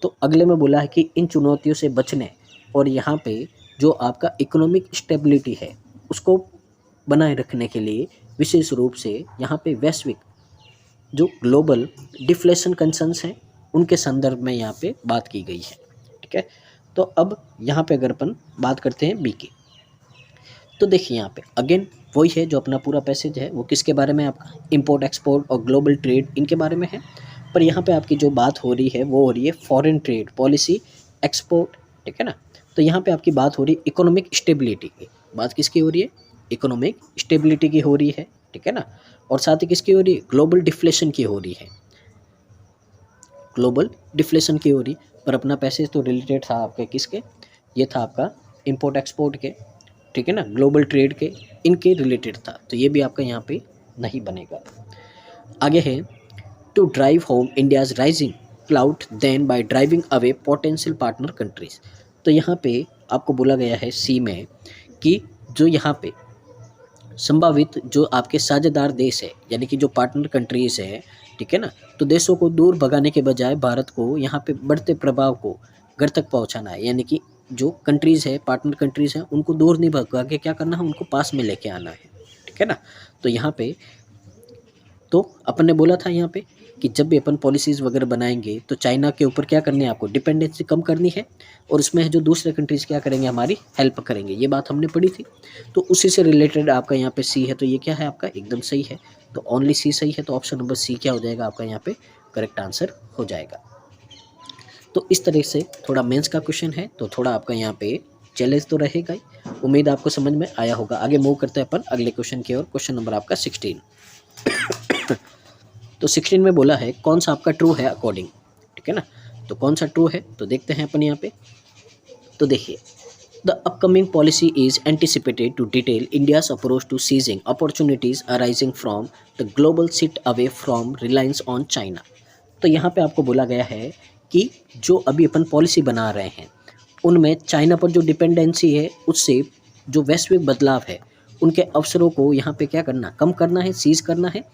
तो अगले में बोला है कि इन चुनौतियों से बचने और यहाँ पे जो आपका इकोनॉमिक स्टेबिलिटी है उसको बनाए रखने के लिए विशेष रूप से यहाँ पे वैश्विक जो ग्लोबल डिफ्लेशन कंसर्न्स हैं उनके संदर्भ में यहाँ पे बात की गई है, ठीक है। तो अब यहाँ पे अगर अपन बात करते हैं बी की, तो देखिए यहाँ पे अगेन वही है जो अपना पूरा पैसेज है वो किसके बारे में, आपका इंपोर्ट एक्सपोर्ट और ग्लोबल ट्रेड इनके बारे में है। पर यहाँ पे आपकी जो बात हो रही है वो हो रही है फॉरेन ट्रेड पॉलिसी, एक्सपोर्ट, ठीक है ना। तो यहाँ पे आपकी बात हो रही है इकोनॉमिक स्टेबिलिटी की, बात किसकी हो रही है, इकोनॉमिक स्टेबिलिटी की हो रही है, ठीक है ना। और साथ ही किसकी हो रही है, ग्लोबल डिफ्लेशन की हो रही है, ग्लोबल डिफ्लेशन की हो रही। पर अपना पैसेज तो रिलेटेड था आपके किसके, ये था आपका इंपोर्ट एक्सपोर्ट के, ठीक है ना, ग्लोबल ट्रेड के, इनके रिलेटेड था। तो ये भी आपका यहाँ पे नहीं बनेगा। आगे है to drive home India's rising clout than by driving away potential partner countries. तो यहाँ पे आपको बोला गया है सी में कि जो यहाँ पे संभावित जो आपके साझेदार देश है यानी कि जो पार्टनर कंट्रीज़ है, ठीक है ना, तो देशों को दूर भगाने के बजाय भारत को यहाँ पे बढ़ते प्रभाव को घर तक पहुँचाना है। यानी कि जो कंट्रीज़ है, पार्टनर कंट्रीज़ हैं, उनको दूर नहीं भगा के क्या करना है, उनको पास में लेके आना है, ठीक है ना। तो यहाँ पे तो अपन ने बोला था यहाँ पे कि जब भी अपन पॉलिसीज़ वगैरह बनाएंगे तो चाइना के ऊपर क्या करनी है, आपको डिपेंडेंसी कम करनी है और उसमें जो दूसरे कंट्रीज़ क्या करेंगे, हमारी हेल्प करेंगे। ये बात हमने पढ़ी थी। तो उसी से रिलेटेड आपका यहाँ पे सी है, तो ये क्या है आपका एकदम सही है। तो ओनली सी सही है, तो ऑप्शन नंबर सी क्या हो जाएगा आपका यहाँ पे करेक्ट आंसर हो जाएगा। तो इस तरह से थोड़ा मेंस का क्वेश्चन है, तो थोड़ा आपका यहाँ पे चैलेंज तो रहेगा ही। उम्मीद आपको समझ में आया होगा। आगे मूव करते हैं अपन अगले क्वेश्चन की ओर। क्वेश्चन नंबर आपका 16। तो 16 में बोला है कौन सा आपका ट्रू है अकॉर्डिंग, ठीक है ना। तो कौन सा ट्रू है तो देखते हैं अपन यहाँ पे। तो देखिए, the upcoming policy is anticipated to detail India's approach to seizing opportunities arising from the global shift away from reliance on China. तो यहाँ पे आपको बोला गया है कि जो अभी अपन पॉलिसी बना रहे हैं उनमें चाइना पर जो डिपेंडेंसी है उससे जो वैश्विक बदलाव है उनके अवसरों को यहाँ पे क्या करना, कम करना है, सीज करना है,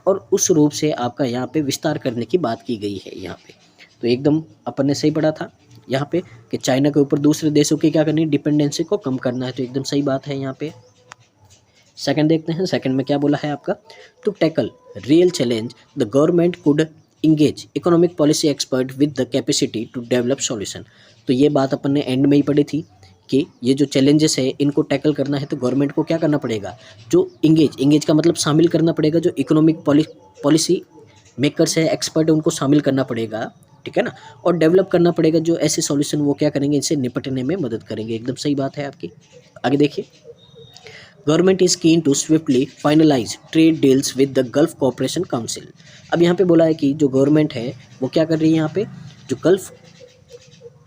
और उस रूप से आपका यहाँ पे विस्तार करने की बात की गई है यहाँ पे। तो एकदम अपन ने सही पढ़ा था यहाँ पे कि चाइना के ऊपर दूसरे देशों की क्या करनी, डिपेंडेंसी को कम करना है। तो एकदम सही बात है यहाँ पे। सेकंड देखते हैं, सेकंड में क्या बोला है आपका, to tackle real challenge the government could engage economic policy expert with the capacity to develop solution. तो ये बात अपन ने एंड में ही पढ़ी थी कि ये जो चैलेंजेस है इनको टैकल करना है तो गवर्नमेंट को क्या करना पड़ेगा, जो इंगेज का मतलब शामिल करना पड़ेगा, जो इकोनॉमिक पॉलिसी मेकर्स है, एक्सपर्ट है, उनको शामिल करना पड़ेगा, ठीक है ना, और डेवलप करना पड़ेगा जो ऐसे सॉल्यूशन वो क्या करेंगे, इनसे निपटने में मदद करेंगे। एकदम सही बात है आपकी। आगे देखिए, government is keen to swiftly finalise trade deals with the Gulf Cooperation Council. अब यहाँ पे बोला है कि जो गवर्नमेंट है वो क्या कर रही है, यहाँ पे जो गल्फ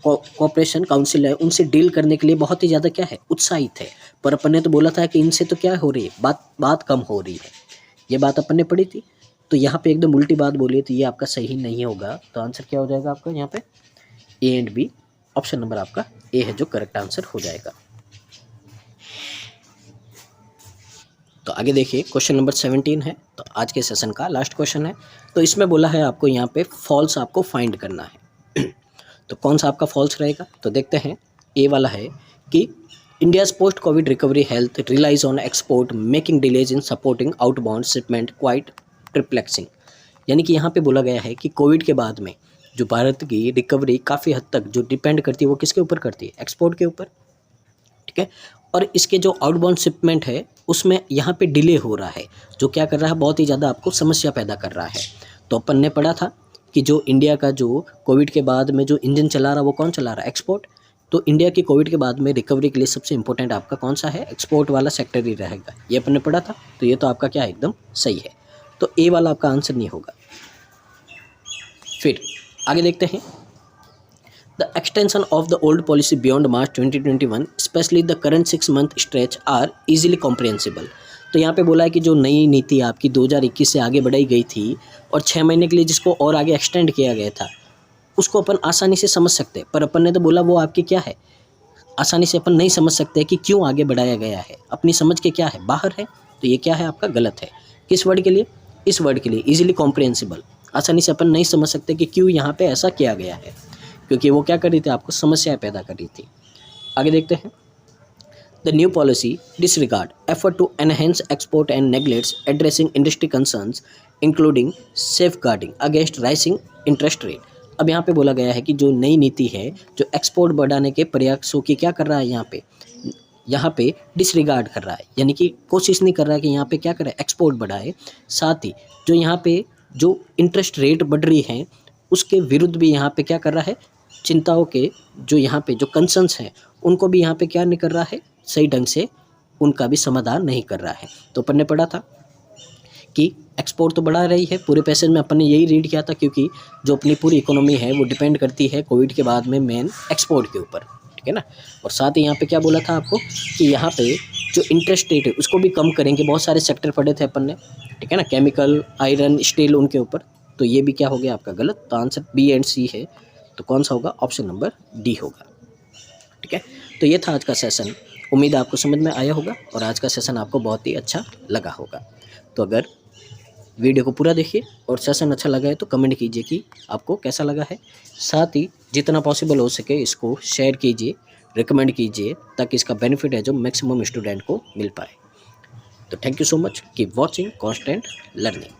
कोऑपरेशन काउंसिल है उनसे डील करने के लिए बहुत ही ज़्यादा क्या है, उत्साहित है। पर अपन ने तो बोला था कि इनसे तो क्या हो रही है, बात कम हो रही है। ये बात अपन ने पढ़ी थी। तो यहाँ पे एकदम उल्टी बात बोली है, तो ये आपका सही नहीं होगा। तो आंसर क्या हो जाएगा आपका यहाँ पे, A and B. Option number आपका ए है जो करेक्ट आंसर हो जाएगा। तो आगे देखिए, क्वेश्चन नंबर 17 है, तो आज के सेशन का लास्ट क्वेश्चन है। तो इसमें बोला है आपको यहाँ पे फॉल्स आपको फाइंड करना है। तो कौन सा आपका फॉल्स रहेगा, तो देखते हैं। ए वाला है कि India's post covid recovery health relies on export making delays in supporting outbound shipment quite perplexing. यानी कि यहाँ पे बोला गया है कि कोविड के बाद में जो भारत की रिकवरी काफ़ी हद तक जो डिपेंड करती है वो किसके ऊपर करती है, एक्सपोर्ट के ऊपर, ठीक है। और इसके जो आउटबाउंड शिपमेंट है उसमें यहाँ पे डिले हो रहा है, जो क्या कर रहा है, बहुत ही ज़्यादा आपको समस्या पैदा कर रहा है। तो अपन ने पढ़ा था कि जो इंडिया का जो कोविड के बाद में जो इंजन चला रहा है वो कौन चला रहा है, एक्सपोर्ट। तो इंडिया की कोविड के बाद में रिकवरी के लिए सबसे इंपॉर्टेंट आपका कौन सा है, एक्सपोर्ट वाला सेक्टर ही रहेगा। ये अपन ने पढ़ा था। तो ये तो आपका क्या है, एकदम सही है। तो ए वाला आपका आंसर नहीं होगा। फिर आगे देखते हैं, the extension of the old policy beyond March 2021 specially the current 6 month stretch are easily comprehensible. तो यहाँ पे बोला है कि जो नई नीति आपकी 2021 से आगे बढ़ाई गई थी और 6 महीने के लिए जिसको और आगे एक्सटेंड किया गया था उसको अपन आसानी से समझ सकते हैं। पर अपन ने तो बोला वो आपकी क्या है, आसानी से अपन नहीं समझ सकते कि क्यों आगे बढ़ाया गया है, अपनी समझ के क्या है, बाहर है। तो ये क्या है आपका, गलत है। किस वर्ड के लिए, इस वर्ड के लिए, इजीली कॉम्प्रिहेंसिबल। आसानी से अपन नहीं समझ सकते कि क्यों यहाँ पे ऐसा किया गया है, क्योंकि वो क्या कर रही थी, आपको समस्याएं पैदा कर रही थी। आगे देखते हैं, the new policy disregard effort to enhance export and neglects addressing industry concerns including safeguarding against rising interest rate. अब यहाँ पे बोला गया है कि जो नई नीति है जो एक्सपोर्ट बढ़ाने के प्रयासों की क्या कर रहा है, यहाँ पे डिसरिगार्ड कर रहा है, यानी कि कोशिश नहीं कर रहा है कि यहाँ पे क्या करे, एक्सपोर्ट बढ़ाए। साथ ही जो यहाँ पे जो इंटरेस्ट रेट बढ़ रही है उसके विरुद्ध भी यहाँ पे क्या कर रहा है, चिंताओं के जो यहाँ पे जो कंसर्न्स हैं उनको भी यहाँ पे क्या नहीं कर रहा है, सही ढंग से उनका भी समाधान नहीं कर रहा है। तो अपन ने पढ़ा था कि एक्सपोर्ट तो बढ़ा रही है, पूरे पैसेज में अपन ने यही रीड किया था, क्योंकि जो अपनी पूरी इकोनॉमी है वो डिपेंड करती है कोविड के बाद में मेन एक्सपोर्ट के ऊपर, ठीक है ना। और साथ ही यहाँ पे क्या बोला था आपको कि यहाँ पे जो इंटरेस्ट रेट है उसको भी कम करेंगे। बहुत सारे सेक्टर पढ़े थे अपन ने, ठीक है ना, केमिकल, आयरन, स्टील, उनके ऊपर। तो ये भी क्या हो गया आपका गलत। तो आंसर बी एंड सी है। तो कौन सा होगा, ऑप्शन नंबर डी होगा, ठीक है। तो ये था आज का सेशन। उम्मीद है आपको समझ में आया होगा और आज का सेशन आपको बहुत ही अच्छा लगा होगा। तो अगर वीडियो को पूरा देखिए और सेशन अच्छा लगा है तो कमेंट कीजिए कि आपको कैसा लगा है। साथ ही जितना पॉसिबल हो सके इसको शेयर कीजिए, रिकमेंड कीजिए, ताकि इसका बेनिफिट है जो मैक्सिमम स्टूडेंट को मिल पाए। तो thank you so much, keep watching constant learning.